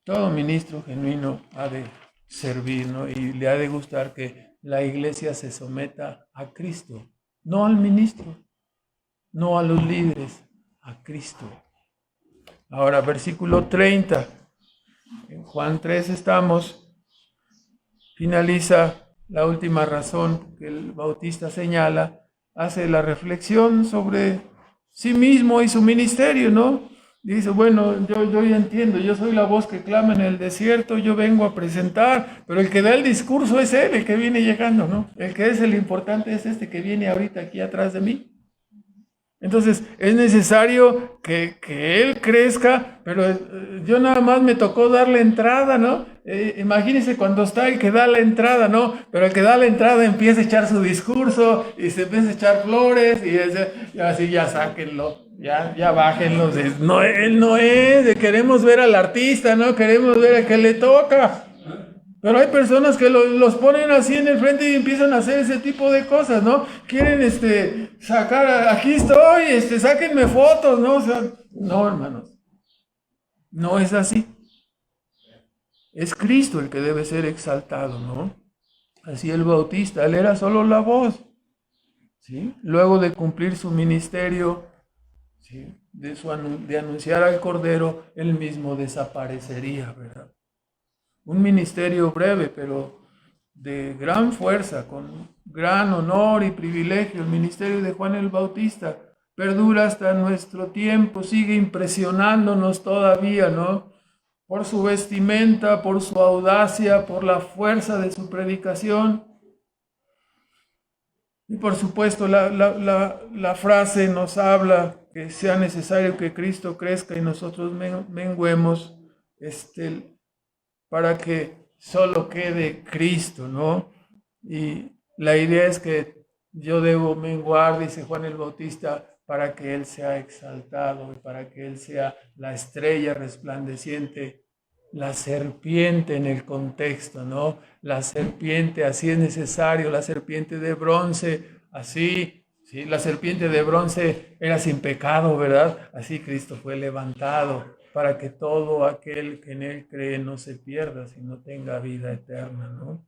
todo ministro genuino ha de servir, ¿no? Y le ha de gustar que la iglesia se someta a Cristo, no al ministro, no a los líderes, a Cristo. Ahora, versículo 30. En Juan 3 estamos. Finaliza la última razón que el Bautista señala, hace la reflexión sobre sí mismo y su ministerio, ¿no? Dice, bueno, yo ya entiendo, yo soy la voz que clama en el desierto, yo vengo a presentar, pero el que da el discurso es él, el que viene llegando, ¿no? El que es el importante es este que viene ahorita aquí atrás de mí. Entonces, es necesario que él crezca, pero yo nada más me tocó darle entrada, ¿no? Imagínense cuando está el que da la entrada, ¿no? Pero el que da la entrada empieza a echar su discurso y se empieza a echar flores y así ya sáquenlo, ya bájenlo. No, él no es, queremos ver al artista, ¿no? Queremos ver al que le toca. Pero hay personas que los ponen así en el frente y empiezan a hacer ese tipo de cosas, ¿no? Quieren sacar, aquí estoy, sáquenme fotos, ¿no? O sea, no, hermanos. No es así. Es Cristo el que debe ser exaltado, ¿no? Así el Bautista, él era solo la voz, ¿sí? Luego de cumplir su ministerio, ¿sí?, de anunciar al Cordero, él mismo desaparecería, ¿verdad? Un ministerio breve, pero de gran fuerza, con gran honor y privilegio. El ministerio de Juan el Bautista perdura hasta nuestro tiempo, sigue impresionándonos todavía, ¿no? Por su vestimenta, por su audacia, por la fuerza de su predicación. Y por supuesto la frase nos habla que sea necesario que Cristo crezca y nosotros menguemos, para que solo quede Cristo, ¿no? Y la idea es que yo debo menguar, dice Juan el Bautista, para que Él sea exaltado y para que Él sea la estrella resplandeciente, la serpiente en el contexto, ¿no? La serpiente, así es necesario, la serpiente de bronce, así, ¿sí? La serpiente de bronce era sin pecado, ¿verdad? Así Cristo fue levantado, para que todo aquel que en Él cree no se pierda, sino tenga vida eterna, ¿no?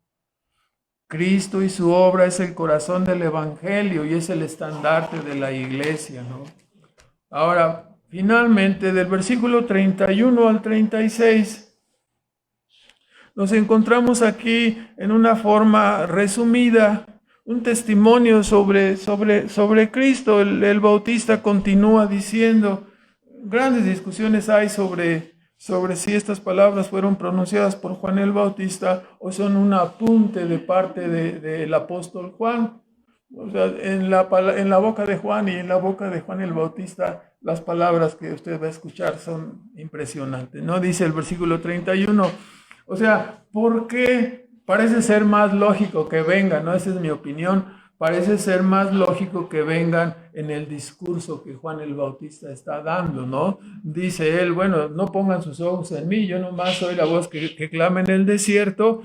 Cristo y su obra es el corazón del Evangelio y es el estandarte de la iglesia, ¿no? Ahora, finalmente, del versículo 31 al 36, Nos encontramos aquí en una forma resumida, un testimonio sobre Cristo. El Bautista continúa diciendo, grandes discusiones hay sobre si estas palabras fueron pronunciadas por Juan el Bautista o son un apunte de parte del apóstol Juan. O sea, en la boca de Juan y en la boca de Juan el Bautista, las palabras que usted va a escuchar son impresionantes, ¿no? Dice el versículo 31, o sea, ¿por qué parece ser más lógico que vengan? ¿No? Esa es mi opinión. Parece ser más lógico que vengan en el discurso que Juan el Bautista está dando, ¿no? Dice él, bueno, no pongan sus ojos en mí, yo nomás soy la voz que clama en el desierto,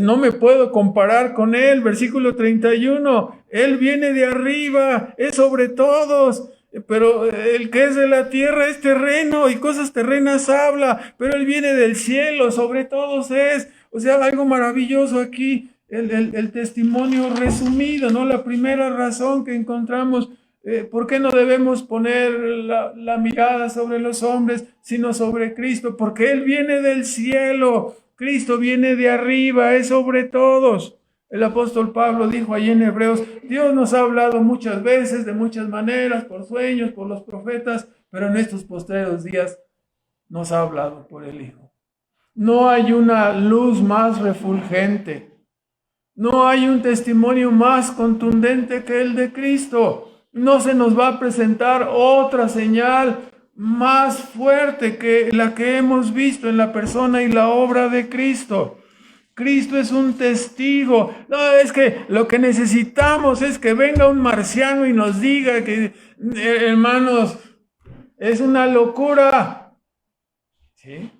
no me puedo comparar con él. Versículo 31, él viene de arriba, es sobre todos, pero el que es de la tierra es terreno y cosas terrenas habla, pero él viene del cielo, sobre todos es. O sea, algo maravilloso aquí. El testimonio resumido, ¿no? La primera razón que encontramos, ¿por qué no debemos poner la mirada sobre los hombres, sino sobre Cristo? Porque Él viene del cielo, Cristo viene de arriba, es sobre todos. El apóstol Pablo dijo allí en Hebreos, Dios nos ha hablado muchas veces, de muchas maneras, por sueños, por los profetas, pero en estos postreros días nos ha hablado por el Hijo. No hay una luz más refulgente. No hay un testimonio más contundente que el de Cristo. No se nos va a presentar otra señal más fuerte que la que hemos visto en la persona y la obra de Cristo. Cristo es un testigo. No, es que lo que necesitamos es que venga un marciano y nos diga que, hermanos, es una locura. ¿Sí?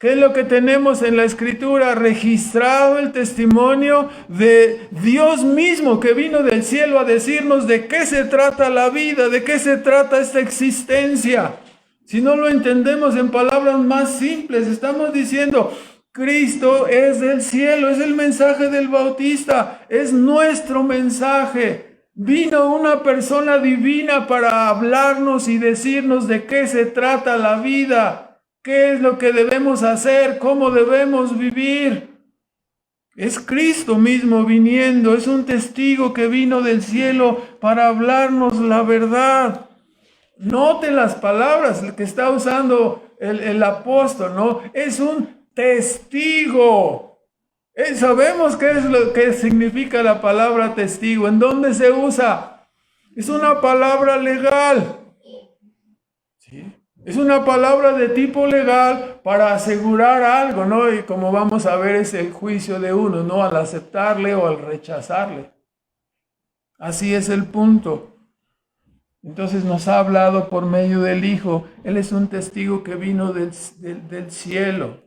¿Qué es lo que tenemos en la Escritura? Registrado el testimonio de Dios mismo que vino del cielo a decirnos de qué se trata la vida, de qué se trata esta existencia. Si no lo entendemos en palabras más simples, estamos diciendo, Cristo es del cielo, es el mensaje del Bautista, es nuestro mensaje. Vino una persona divina para hablarnos y decirnos de qué se trata la vida. ¿Qué es lo que debemos hacer? ¿Cómo debemos vivir? Es Cristo mismo viniendo, es un testigo que vino del cielo para hablarnos la verdad. Note las palabras que está usando el apóstol, ¿no? Es un testigo. Sabemos qué es lo que significa la palabra testigo. ¿En dónde se usa? Es una palabra legal. ¿Sí? Es una palabra de tipo legal para asegurar algo, ¿no? Y como vamos a ver, es el juicio de uno, ¿no? Al aceptarle o al rechazarle. Así es el punto. Entonces nos ha hablado por medio del Hijo. Él es un testigo que vino del cielo.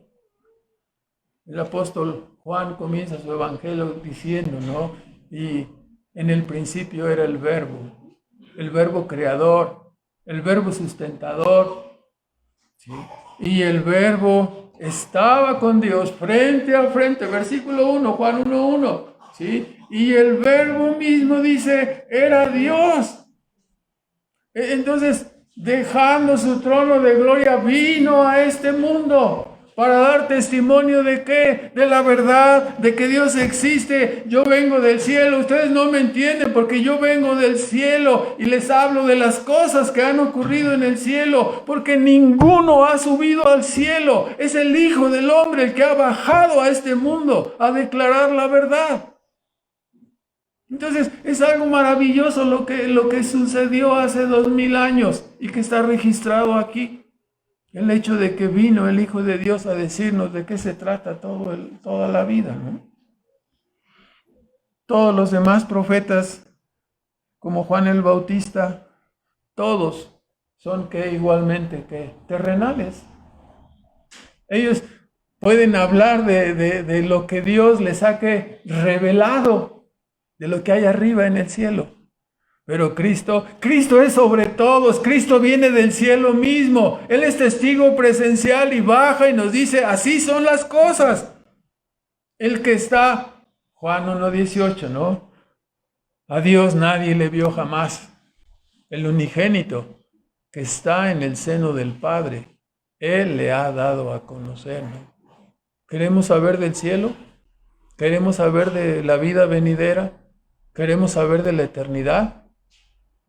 El apóstol Juan comienza su evangelio diciendo, ¿no? Y en el principio era el verbo creador, el verbo sustentador. ¿Sí? Y el verbo estaba con Dios frente a frente, versículo 1, Juan 1:1, ¿sí? Y el verbo mismo dice, era Dios. Entonces, dejando su trono de gloria, vino a este mundo para dar testimonio de qué, de la verdad, de que Dios existe. Yo vengo del cielo, ustedes no me entienden porque yo vengo del cielo y les hablo de las cosas que han ocurrido en el cielo, porque ninguno ha subido al cielo. Es el Hijo del Hombre el que ha bajado a este mundo a declarar la verdad. Entonces es algo maravilloso lo que sucedió hace 2000 años y que está registrado aquí. El hecho de que vino el Hijo de Dios a decirnos de qué se trata toda la vida, ¿no? Todos los demás profetas, como Juan el Bautista, todos son igualmente terrenales. Ellos pueden hablar de lo que Dios les ha revelado, de lo que hay arriba en el cielo. Pero Cristo es sobre todos. Cristo viene del cielo mismo. Él es testigo presencial y baja y nos dice, así son las cosas. El que está, Juan 1:18, ¿no? A Dios nadie le vio jamás. El unigénito que está en el seno del Padre, Él le ha dado a conocer, ¿no? ¿Queremos saber del cielo? ¿Queremos saber de la vida venidera? ¿Queremos saber de la eternidad?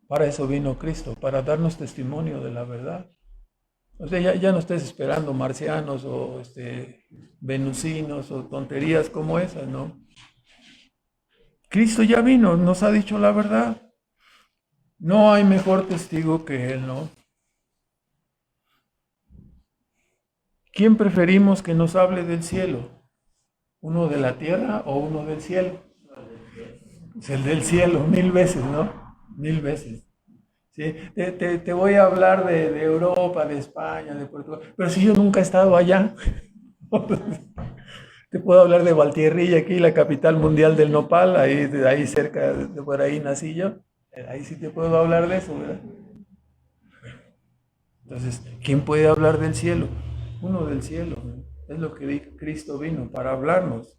Para eso vino Cristo, para darnos testimonio de la verdad. O sea, ya no estés esperando marcianos o venusinos o tonterías como esas, ¿no? Cristo ya vino, nos ha dicho la verdad. No hay mejor testigo que Él, ¿no? ¿Quién preferimos que nos hable del cielo? ¿Uno de la tierra o uno del cielo? Es el del cielo, 1000 veces, ¿no? 1000 veces. ¿Sí? Te voy a hablar de Europa, de España, de Portugal, pero si yo nunca he estado allá, te puedo hablar de Valtierrilla, aquí la capital mundial del nopal, ahí cerca, de por ahí nací yo, ahí sí te puedo hablar de eso, ¿verdad? Entonces, ¿quién puede hablar del cielo? Uno del cielo, ¿no? Es lo que Cristo vino para hablarnos.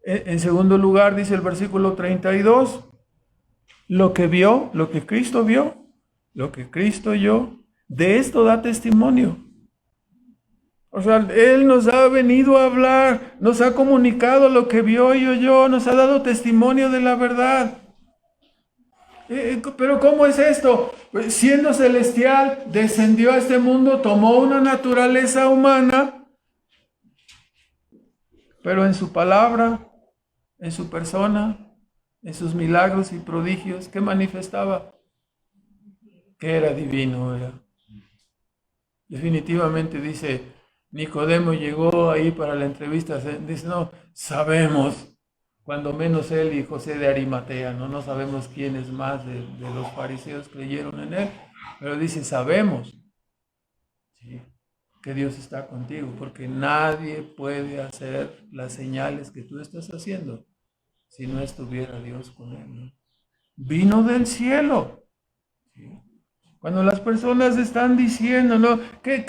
En segundo lugar, dice el versículo 32, lo que vio, lo que Cristo vio, lo que Cristo oyó, de esto da testimonio. O sea, Él nos ha venido a hablar, nos ha comunicado lo que vio y oyó, nos ha dado testimonio de la verdad. Pero ¿cómo es esto? Pues, siendo celestial, descendió a este mundo, tomó una naturaleza humana, pero en su palabra, en su persona, en sus milagros y prodigios, ¿qué manifestaba? Que era divino, era. Definitivamente dice, Nicodemo llegó ahí para la entrevista, dice, no, sabemos, cuando menos él y José de Arimatea, no sabemos quiénes más de los fariseos creyeron en él, pero dice, sabemos, ¿sí?, que Dios está contigo, porque nadie puede hacer las señales que tú estás haciendo si no estuviera Dios con él, ¿no? Vino del cielo, ¿sí? Cuando las personas están diciendo, ¿no?, que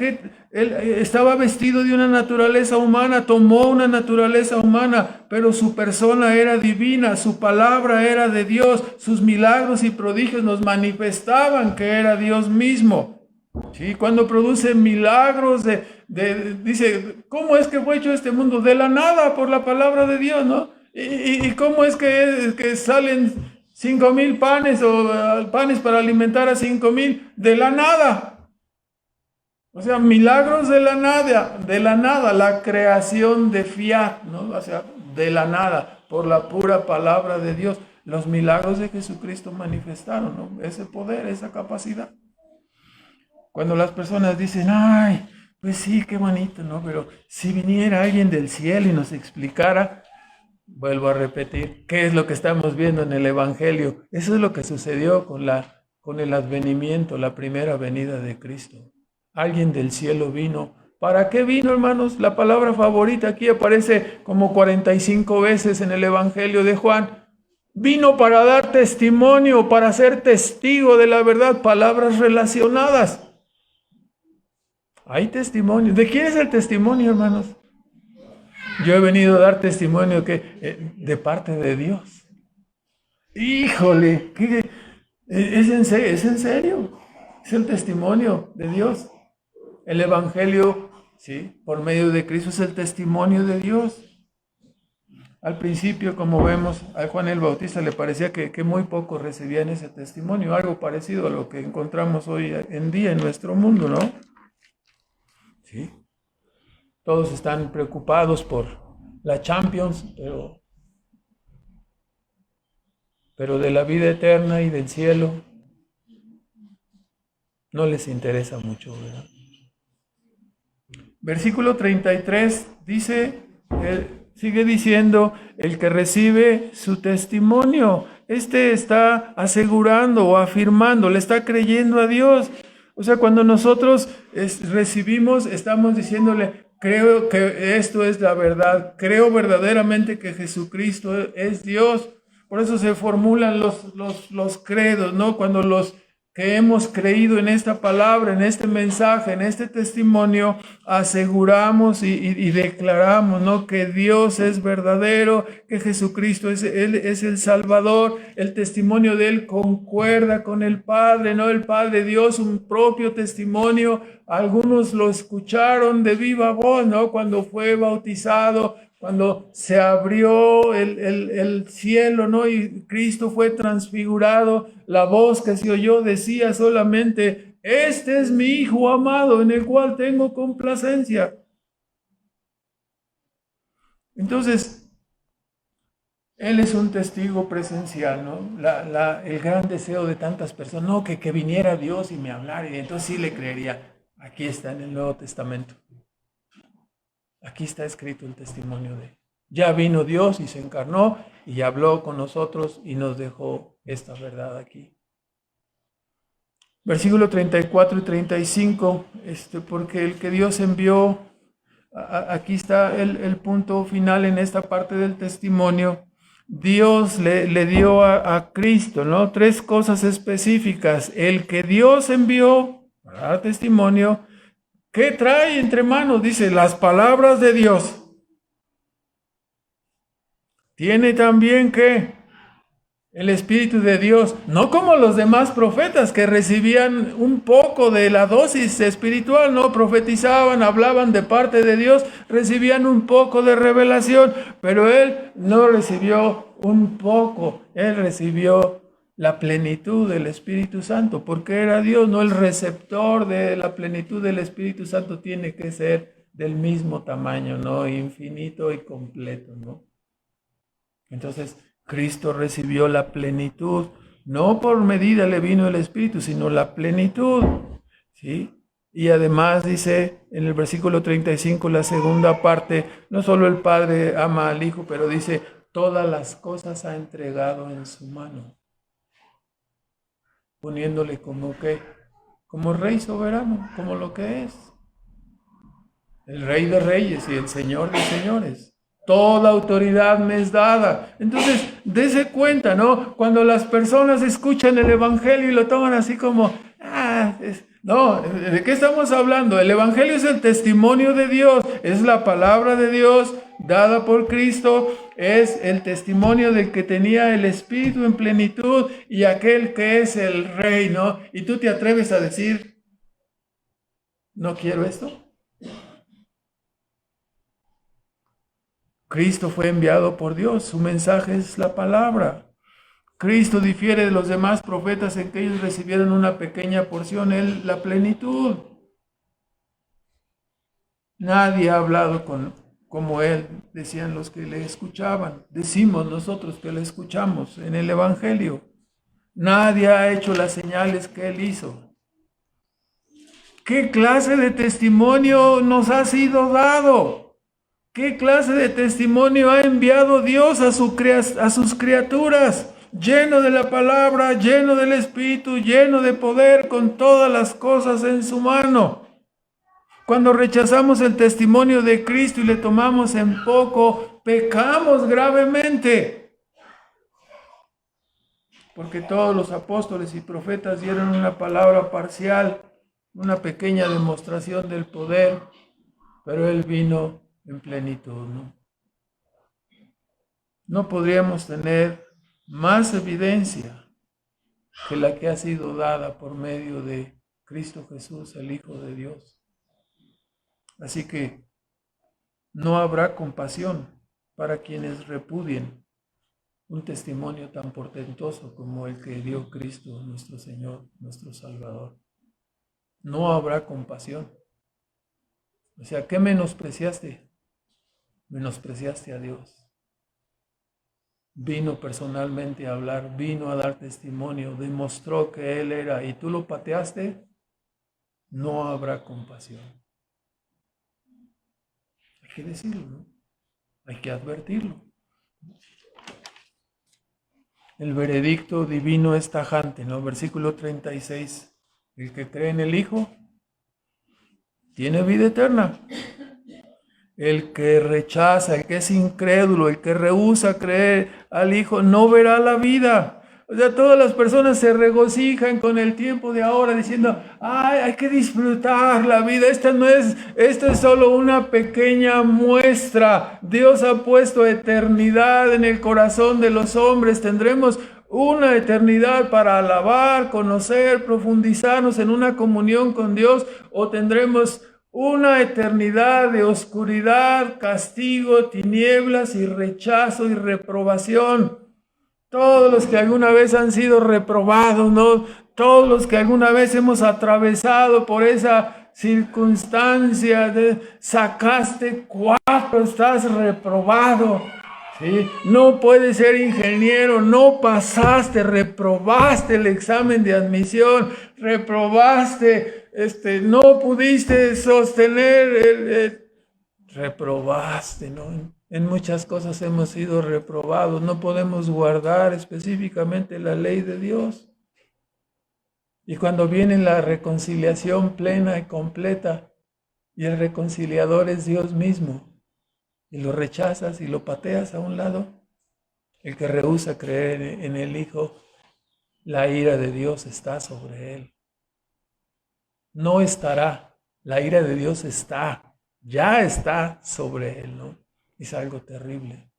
él estaba vestido de una naturaleza humana, tomó una naturaleza humana, pero su persona era divina, su palabra era de Dios, sus milagros y prodigios nos manifestaban que era Dios mismo. ¿Sí? Cuando produce milagros, dice, ¿cómo es que fue hecho este mundo? De la nada, por la palabra de Dios, ¿no? ¿Y cómo es que salen 5,000 panes o panes para alimentar a 5,000? De la nada. O sea, milagros de la nada, la creación de fiat, ¿no? O sea, de la nada, por la pura palabra de Dios. Los milagros de Jesucristo manifestaron, ¿no?, ese poder, esa capacidad. Cuando las personas dicen, ay, pues sí, qué bonito, ¿no? Pero si viniera alguien del cielo y nos explicara, vuelvo a repetir, ¿qué es lo que estamos viendo en el Evangelio? Eso es lo que sucedió con el advenimiento, la primera venida de Cristo. Alguien del cielo vino. ¿Para qué vino, hermanos? La palabra favorita aquí aparece como 45 veces en el Evangelio de Juan. Vino para dar testimonio, para ser testigo de la verdad, palabras relacionadas. Hay testimonio. ¿De quién es el testimonio, hermanos? Yo he venido a dar testimonio de parte de Dios. Híjole, ¿es en serio? Es el testimonio de Dios. El Evangelio, ¿sí?, por medio de Cristo es el testimonio de Dios. Al principio, como vemos, a Juan el Bautista le parecía que muy pocos recibían ese testimonio, algo parecido a lo que encontramos hoy en día en nuestro mundo, ¿no? Sí. Todos están preocupados por la Champions, pero de la vida eterna y del cielo no les interesa mucho, ¿verdad? Versículo 33 dice, sigue diciendo, el que recibe su testimonio, está asegurando o afirmando, le está creyendo a Dios. O sea, cuando nosotros recibimos, estamos diciéndole, creo que esto es la verdad, creo verdaderamente que Jesucristo es Dios. Por eso se formulan los credos, ¿no? Cuando los que hemos creído en esta palabra, en este mensaje, en este testimonio, aseguramos y declaramos, ¿no?, que Dios es verdadero, que Jesucristo Él es el Salvador. El testimonio de Él concuerda con el Padre, ¿no? El Padre dio su propio testimonio. Algunos lo escucharon de viva voz, ¿no?, cuando fue bautizado, cuando se abrió el cielo, ¿no?, y Cristo fue transfigurado. La voz que se oyó decía solamente: este es mi Hijo amado, en el cual tengo complacencia. Entonces, Él es un testigo presencial, ¿no? El gran deseo de tantas personas, no, que viniera Dios y me hablara, y entonces sí le creería. Aquí está en el Nuevo Testamento. Aquí está escrito el testimonio de Él. Ya vino Dios y se encarnó y habló con nosotros y nos dejó esta verdad aquí. Versículo 34 y 35, porque el que Dios envió, aquí está el punto final en esta parte del testimonio. Dios le dio a Cristo, ¿no?, 3 cosas específicas. El que Dios envió para dar testimonio. ¿Qué trae entre manos? Dice, las palabras de Dios. Tiene también, ¿qué? El Espíritu de Dios. No como los demás profetas que recibían un poco de la dosis espiritual, ¿no? Profetizaban, hablaban de parte de Dios, recibían un poco de revelación, pero Él no recibió un poco, Él recibió la plenitud del Espíritu Santo, porque era Dios, no el receptor de la plenitud del Espíritu Santo tiene que ser del mismo tamaño, ¿no? Infinito y completo, ¿no? Entonces, Cristo recibió la plenitud, no por medida le vino el Espíritu, sino la plenitud, ¿sí? Y además dice en el versículo 35, la segunda parte, no solo el Padre ama al Hijo, pero dice, todas las cosas ha entregado en su mano, poniéndole como ¿qué? Como Rey soberano, como lo que es. El Rey de Reyes y el Señor de Señores. Toda autoridad me es dada. Entonces, dése cuenta, ¿no? Cuando las personas escuchan el Evangelio y lo toman así como, no, ¿de qué estamos hablando? El Evangelio es el testimonio de Dios, es la palabra de Dios dada por Cristo, es el testimonio del que tenía el Espíritu en plenitud y aquel que es el Rey, ¿no? Y tú te atreves a decir, ¿no quiero esto? Cristo fue enviado por Dios, su mensaje es la palabra. Cristo difiere de los demás profetas en que ellos recibieron una pequeña porción, Él la plenitud. Nadie ha hablado como Él, decían los que le escuchaban. Decimos nosotros que le escuchamos en el Evangelio. Nadie ha hecho las señales que Él hizo. ¿Qué clase de testimonio nos ha sido dado? ¿Qué clase de testimonio ha enviado Dios a sus criaturas? Lleno de la palabra, lleno del Espíritu, lleno de poder, con todas las cosas en su mano. Cuando rechazamos el testimonio de Cristo y le tomamos en poco, pecamos gravemente. Porque todos los apóstoles y profetas dieron una palabra parcial, una pequeña demostración del poder, pero Él vino en plenitud, ¿no? No podríamos tener más evidencia que la que ha sido dada por medio de Cristo Jesús, el Hijo de Dios. Así que no habrá compasión para quienes repudien un testimonio tan portentoso como el que dio Cristo, nuestro Señor, nuestro Salvador. No habrá compasión. O sea, ¿qué menospreciaste? Menospreciaste a Dios. Vino personalmente a hablar, vino a dar testimonio, demostró que Él era, y tú lo pateaste, no habrá compasión. Hay que decirlo, ¿no? Hay que advertirlo. El veredicto divino es tajante, ¿no? Versículo 36. El que cree en el Hijo tiene vida eterna. El que rechaza, el que es incrédulo, el que rehúsa creer al Hijo, no verá la vida. O sea, todas las personas se regocijan con el tiempo de ahora diciendo, ay, hay que disfrutar la vida. Esta es solo una pequeña muestra. Dios ha puesto eternidad en el corazón de los hombres. Tendremos una eternidad para alabar, conocer, profundizarnos en una comunión con Dios, o tendremos una eternidad de oscuridad, castigo, tinieblas y rechazo y reprobación. Todos los que alguna vez han sido reprobados, ¿no? Todos los que alguna vez hemos atravesado por esa circunstancia de sacaste 4, estás reprobado. ¿Sí? No puedes ser ingeniero, no pasaste, reprobaste el examen de admisión, reprobaste, no pudiste sostener reprobaste, ¿no? En muchas cosas hemos sido reprobados, no podemos guardar específicamente la ley de Dios. Y cuando viene la reconciliación plena y completa, y el reconciliador es Dios mismo, y lo rechazas y lo pateas a un lado, el que rehúsa creer en el Hijo, la ira de Dios está sobre él. No estará, la ira de Dios está, ya está sobre él, ¿no? Es algo terrible.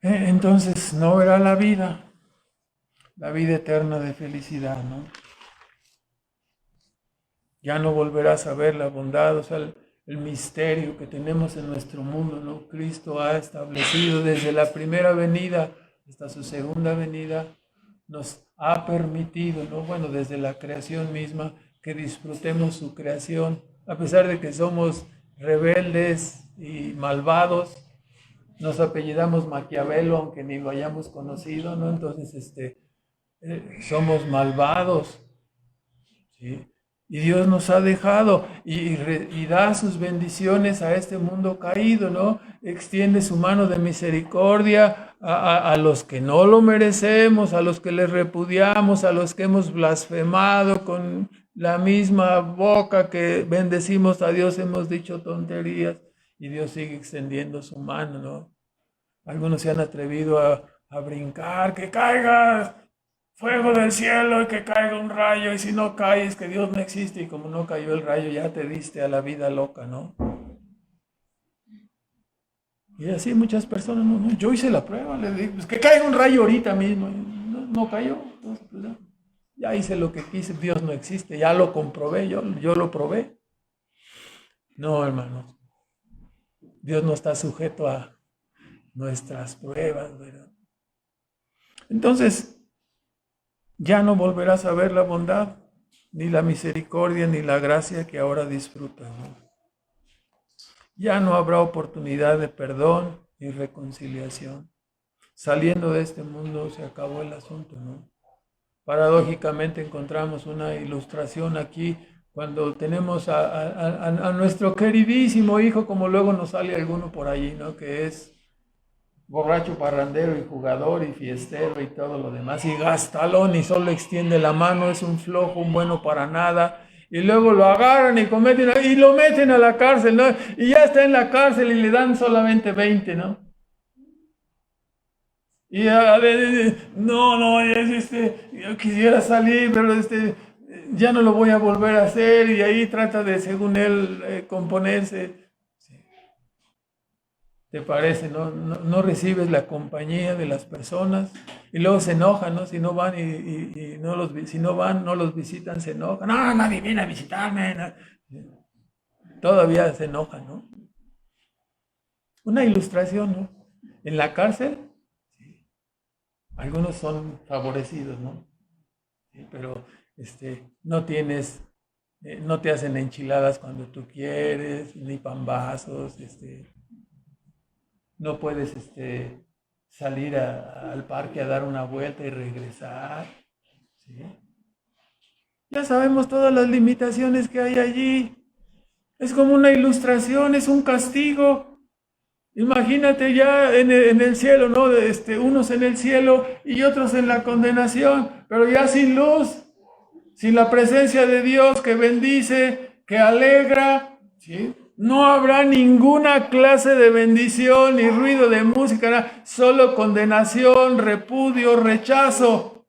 Entonces no verá la vida eterna de felicidad, ¿no? Ya no volverás a ver la bondad, o sea, el misterio que tenemos en nuestro mundo, ¿no? Cristo ha establecido desde la primera venida hasta su segunda venida, nos ha permitido, ¿no? Bueno, desde la creación misma, que disfrutemos su creación, a pesar de que somos rebeldes y malvados. Nos apellidamos Maquiavelo, aunque ni lo hayamos conocido, ¿no? Entonces, somos malvados, ¿sí? Y Dios nos ha dejado y da sus bendiciones a este mundo caído, ¿no? Extiende su mano de misericordia a los que no lo merecemos, a los que les repudiamos, a los que hemos blasfemado con la misma boca que bendecimos a Dios, hemos dicho tonterías y Dios sigue extendiendo su mano, ¿no? Algunos se han atrevido a brincar, que caiga fuego del cielo y que caiga un rayo, y si no cae es que Dios no existe, y como no cayó el rayo ya te diste a la vida loca, ¿no? Y así muchas personas, no, yo hice la prueba, le dije, pues que caiga un rayo ahorita mismo, no cayó, entonces, pues, ya hice lo que quise, Dios no existe, ya lo comprobé, yo lo probé. No, hermanos, Dios no está sujeto a nuestras pruebas, ¿verdad? Entonces, ya no volverás a ver la bondad, ni la misericordia, ni la gracia que ahora disfrutas, ¿no? Ya no habrá oportunidad de perdón y reconciliación. Saliendo de este mundo se acabó el asunto, ¿no? Paradójicamente encontramos una ilustración aquí cuando tenemos a nuestro queridísimo hijo, como luego nos sale alguno por allí, ¿no? Que es borracho, parrandero y jugador y fiestero y todo lo demás, y gastalón y solo extiende la mano, es un flojo, un bueno para nada, y luego lo agarran y lo meten a la cárcel, ¿no? Y ya está en la cárcel y le dan solamente 20, ¿no? Y yo quisiera salir, pero ya no lo voy a volver a hacer, y ahí trata de, según él, componerse. ¿Te parece? No recibes la compañía de las personas y luego se enojan, ¿no? Si no van si no van, no los visitan, se enojan. No, nadie viene a visitarme. No. Todavía se enojan, ¿no? Una ilustración, ¿no? En la cárcel, sí, algunos son favorecidos, ¿no? Sí, pero no tienes, no te hacen enchiladas cuando tú quieres, ni pambazos, no puedes salir al parque a dar una vuelta y regresar, ¿sí? Ya sabemos todas las limitaciones que hay allí. Es como una ilustración, es un castigo. Imagínate ya en el cielo, ¿no? Unos en el cielo y otros en la condenación, pero ya sin luz, sin la presencia de Dios que bendice, que alegra, ¿sí? No habrá ninguna clase de bendición, ni ruido de música, nada, solo condenación, repudio, rechazo,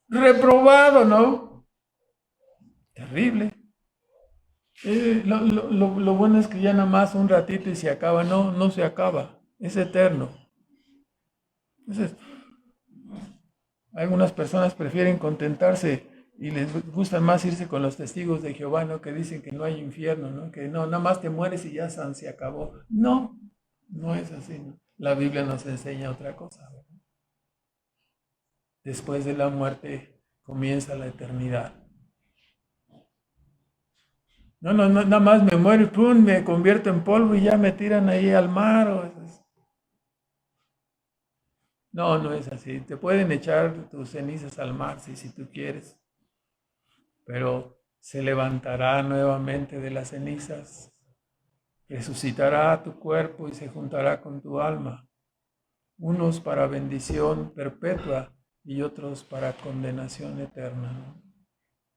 reprobado, ¿no? Terrible. Lo bueno es que ya nada más un ratito y se acaba. No, no se acaba, es eterno. Entonces, algunas personas prefieren contentarse y les gusta más irse con los testigos de Jehová, ¿no? Que dicen que no hay infierno, ¿no? Que no, nada más te mueres y ya se acabó. No, no es así, ¿no? La Biblia nos enseña otra cosa, ¿verdad? Después de la muerte comienza la eternidad. No, nada más me muero y pum, me convierto en polvo y ya me tiran ahí al mar. No, no es así. Te pueden echar tus cenizas al mar si tú quieres, pero se levantará nuevamente de las cenizas, resucitará tu cuerpo y se juntará con tu alma, unos para bendición perpetua y otros para condenación eterna,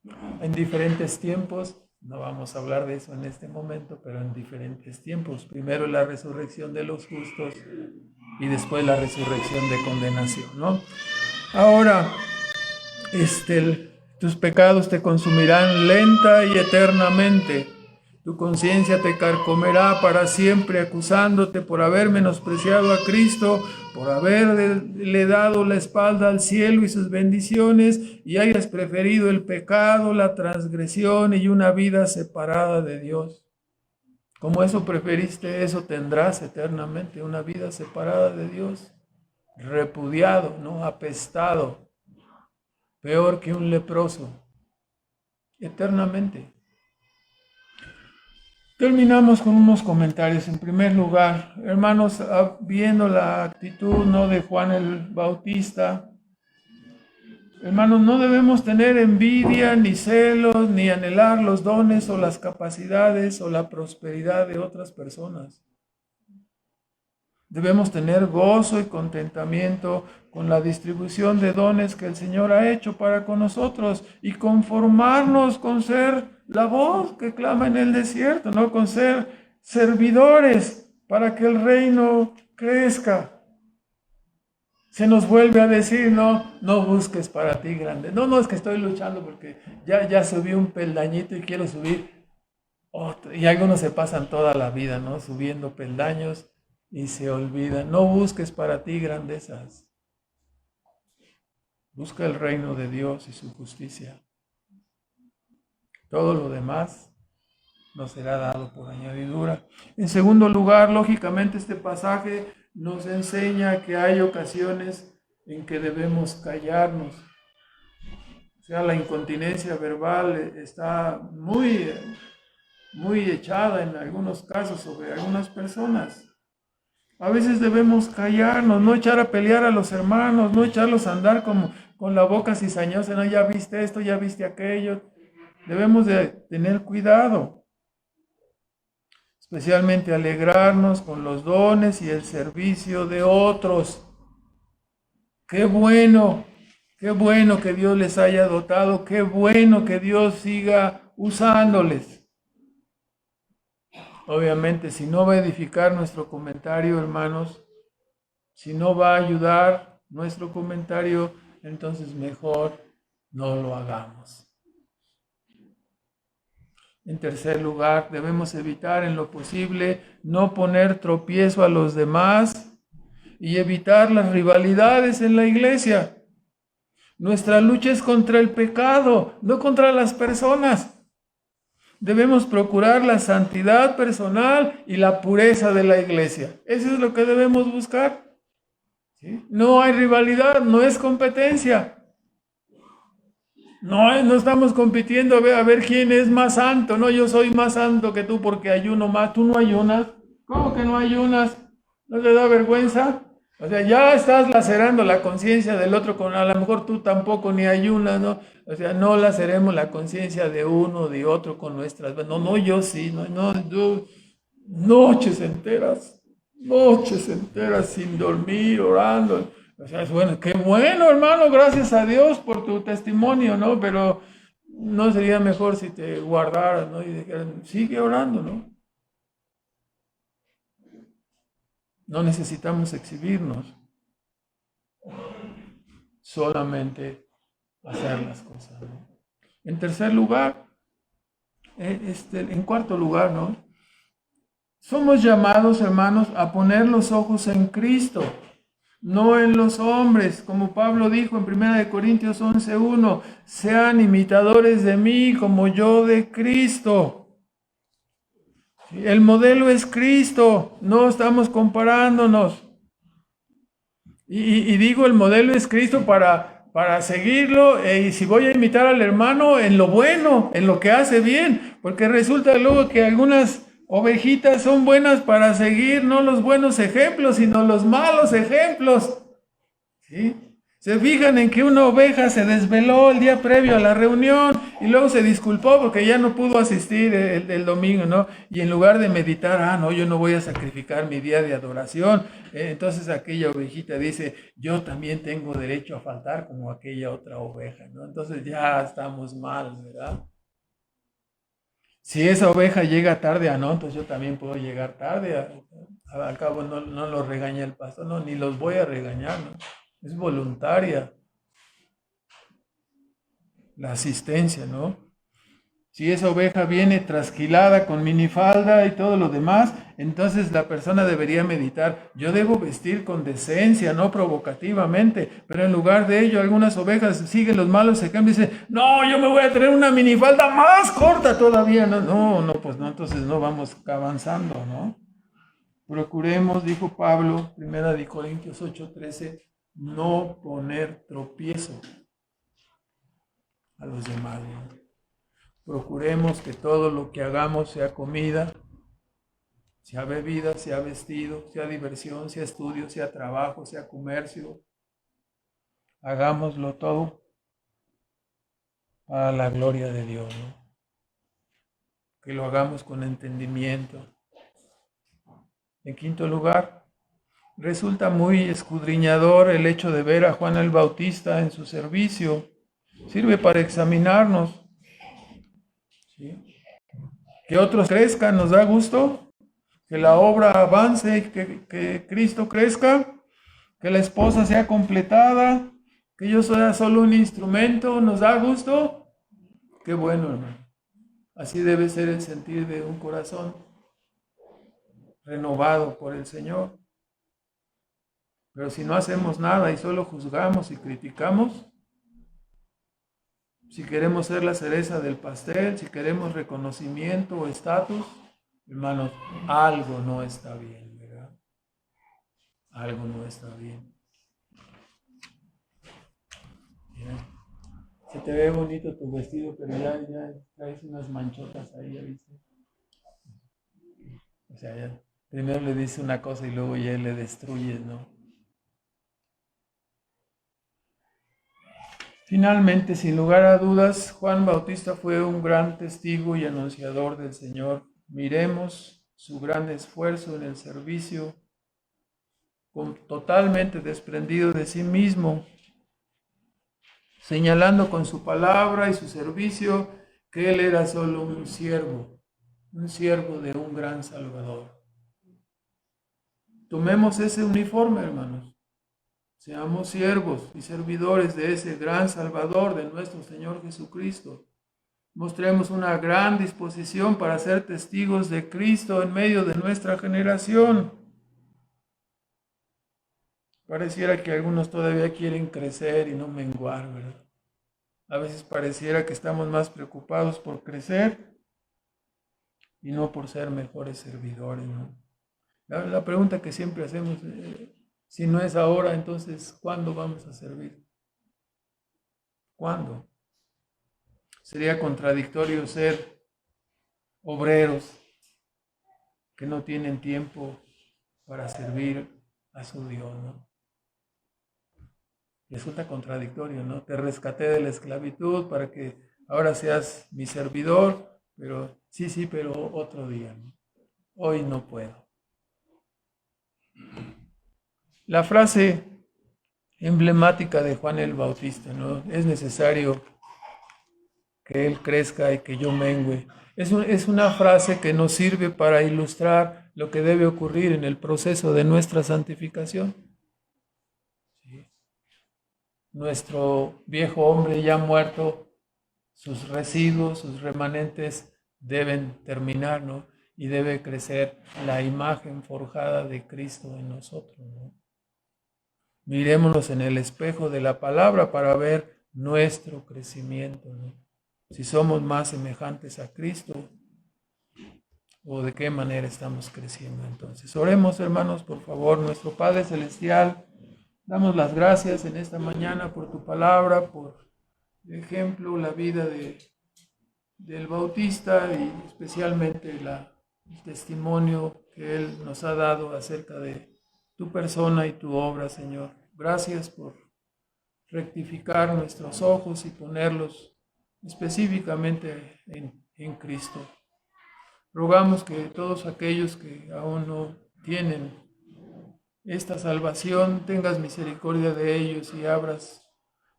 ¿no? En diferentes tiempos, no vamos a hablar de eso en este momento, pero en diferentes tiempos. Primero la resurrección de los justos y después la resurrección de condenación, ¿no? Ahora, tus pecados te consumirán lenta y eternamente. Tu conciencia te carcomerá para siempre, acusándote por haber menospreciado a Cristo, por haberle dado la espalda al cielo y sus bendiciones, y hayas preferido el pecado, la transgresión y una vida separada de Dios. Como eso preferiste, eso tendrás eternamente, una vida separada de Dios, repudiado, ¿no? Apestado, peor que un leproso, eternamente. Terminamos con unos comentarios. En primer lugar, hermanos, viendo la actitud, ¿no?, de Juan el Bautista, hermanos, no debemos tener envidia, ni celos, ni anhelar los dones o las capacidades o la prosperidad de otras personas. Debemos tener gozo y contentamiento con la distribución de dones que el Señor ha hecho para con nosotros y conformarnos con ser la voz que clama en el desierto, ¿no? Con ser servidores para que el reino crezca. Se nos vuelve a decir, no busques para ti grande. No, es que estoy luchando porque ya subí un peldañito y quiero subir otro. Y algunos se pasan toda la vida, ¿no?, subiendo peldaños y se olvidan. No busques para ti grandezas. Busca el reino de Dios y su justicia. Todo lo demás nos será dado por añadidura. En segundo lugar, lógicamente este pasaje nos enseña que hay ocasiones en que debemos callarnos. O sea, la incontinencia verbal está muy echada en algunos casos sobre algunas personas. A veces debemos callarnos, no echar a pelear a los hermanos, no echarlos a andar como con la boca cizañosa, no, ya viste esto, ya viste aquello. Debemos de tener cuidado, especialmente alegrarnos con los dones y el servicio de otros. Qué bueno que Dios les haya dotado, qué bueno que Dios siga usándoles. Obviamente, si no va a edificar nuestro comentario, hermanos, si no va a ayudar nuestro comentario, entonces mejor no lo hagamos. En tercer lugar, debemos evitar en lo posible no poner tropiezo a los demás y evitar las rivalidades en la iglesia. Nuestra lucha es contra el pecado, no contra las personas. Debemos procurar la santidad personal y la pureza de la iglesia. Eso es lo que debemos buscar. ¿Sí? No hay rivalidad, no es competencia. No estamos compitiendo a ver quién es más santo. No, yo soy más santo que tú porque ayuno más. ¿Tú no ayunas? ¿Cómo que no ayunas? ¿No te da vergüenza? O sea, ya estás lacerando la conciencia del otro, con a lo mejor tú tampoco ni ayunas, ¿no? O sea, no laceremos la conciencia de uno o de otro con nuestras... No, yo sí, yo noches enteras sin dormir, orando. O sea, es bueno, qué bueno, hermano, gracias a Dios por tu testimonio, ¿no? Pero ¿No sería mejor si te guardaras, ¿no? Y dijeran, sigue orando, ¿no? No necesitamos exhibirnos, solamente hacer las cosas, ¿no? En tercer lugar, en cuarto lugar, ¿no? Somos llamados, hermanos, a poner los ojos en Cristo, no en los hombres, como Pablo dijo en 1 Corintios 11:1, sean imitadores de mí como yo de Cristo. El modelo es Cristo, no estamos comparándonos. Y digo, el modelo es Cristo para seguirlo, y si voy a imitar al hermano en lo bueno, en lo que hace bien, porque resulta luego que algunas ovejitas son buenas para seguir no los buenos ejemplos, sino los malos ejemplos. ¿Sí? Se fijan en que una oveja se desveló el día previo a la reunión y luego se disculpó porque ya no pudo asistir el domingo, ¿no? Y en lugar de meditar, no, yo no voy a sacrificar mi día de adoración, entonces aquella ovejita dice, yo también tengo derecho a faltar como aquella otra oveja, ¿no? Entonces ya estamos mal, ¿verdad? Si esa oveja llega tarde, no, entonces yo también puedo llegar tarde. Al cabo no los regaña el pastor, no, ni los voy a regañar, ¿no? Es voluntaria la asistencia, ¿no? Si esa oveja viene trasquilada con minifalda y todo lo demás, entonces la persona debería meditar, yo debo vestir con decencia, no provocativamente, pero en lugar de ello algunas ovejas siguen los malos ejemplos y dicen, no, yo me voy a tener una minifalda más corta todavía, no, pues no, entonces no vamos avanzando, ¿no? Procuremos, dijo Pablo, 1 Corintios 8:13, no poner tropiezo a los demás, ¿no? Procuremos que todo lo que hagamos sea comida, sea bebida, sea vestido, sea diversión, sea estudio, sea trabajo, sea comercio. Hagámoslo todo para la gloria de Dios, ¿no? Que lo hagamos con entendimiento. En quinto lugar, resulta muy escudriñador el hecho de ver a Juan el Bautista en su servicio. Sirve para examinarnos. ¿Sí? Que otros crezcan, nos da gusto. Que la obra avance, que Cristo crezca. Que la esposa sea completada. Que yo sea solo un instrumento, nos da gusto. Qué bueno, hermano. Así debe ser el sentir de un corazón renovado por el Señor. Pero si no hacemos nada y solo juzgamos y criticamos, si queremos ser la cereza del pastel, si queremos reconocimiento o estatus, hermanos, algo no está bien, ¿verdad? Algo no está bien. Mira, se te ve bonito tu vestido, pero ya traes unas manchotas ahí, ¿ya viste? O sea, ya primero le dice una cosa y luego ya le destruyes, ¿no? Finalmente, sin lugar a dudas, Juan Bautista fue un gran testigo y anunciador del Señor. Miremos su gran esfuerzo en el servicio, totalmente desprendido de sí mismo, señalando con su palabra y su servicio que él era solo un siervo de un gran Salvador. Tomemos ese uniforme, hermanos. Seamos siervos y servidores de ese gran Salvador, de nuestro Señor Jesucristo. Mostremos una gran disposición para ser testigos de Cristo en medio de nuestra generación. Pareciera que algunos todavía quieren crecer y no menguar, ¿verdad? A veces pareciera que estamos más preocupados por crecer y no por ser mejores servidores, ¿no? La pregunta que siempre hacemos, si no es ahora, entonces, ¿cuándo vamos a servir? ¿Cuándo? Sería contradictorio ser obreros que no tienen tiempo para servir a su Dios, ¿no? Resulta contradictorio, ¿no? Te rescaté de la esclavitud para que ahora seas mi servidor, pero sí, pero otro día, ¿no? Hoy no puedo. La frase emblemática de Juan el Bautista, ¿no? Es necesario que Él crezca y que yo mengüe. Es una frase que nos sirve para ilustrar lo que debe ocurrir en el proceso de nuestra santificación. ¿Sí? Nuestro viejo hombre ya muerto, sus residuos, sus remanentes deben terminar, ¿no? Y debe crecer la imagen forjada de Cristo en nosotros, ¿no? Mirémonos en el espejo de la palabra para ver nuestro crecimiento, ¿no? Si somos más semejantes a Cristo o de qué manera estamos creciendo. Entonces, oremos, hermanos, por favor. Nuestro Padre Celestial, damos las gracias en esta mañana por tu palabra, por el ejemplo, la vida del Bautista y especialmente el testimonio que él nos ha dado acerca de tu persona y tu obra, Señor. Gracias por rectificar nuestros ojos y ponerlos específicamente en Cristo. Rogamos que todos aquellos que aún no tienen esta salvación, tengas misericordia de ellos y abras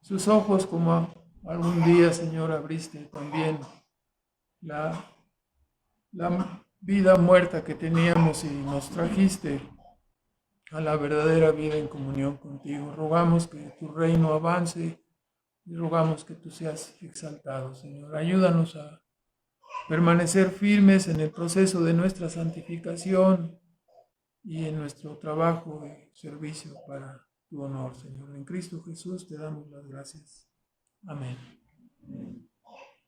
sus ojos como algún día, Señor, abriste también la vida muerta que teníamos y nos trajiste a la verdadera vida en comunión contigo. Rogamos que tu reino avance y rogamos que tú seas exaltado, Señor. Ayúdanos a permanecer firmes en el proceso de nuestra santificación y en nuestro trabajo de servicio para tu honor, Señor. En Cristo Jesús te damos las gracias. Amén.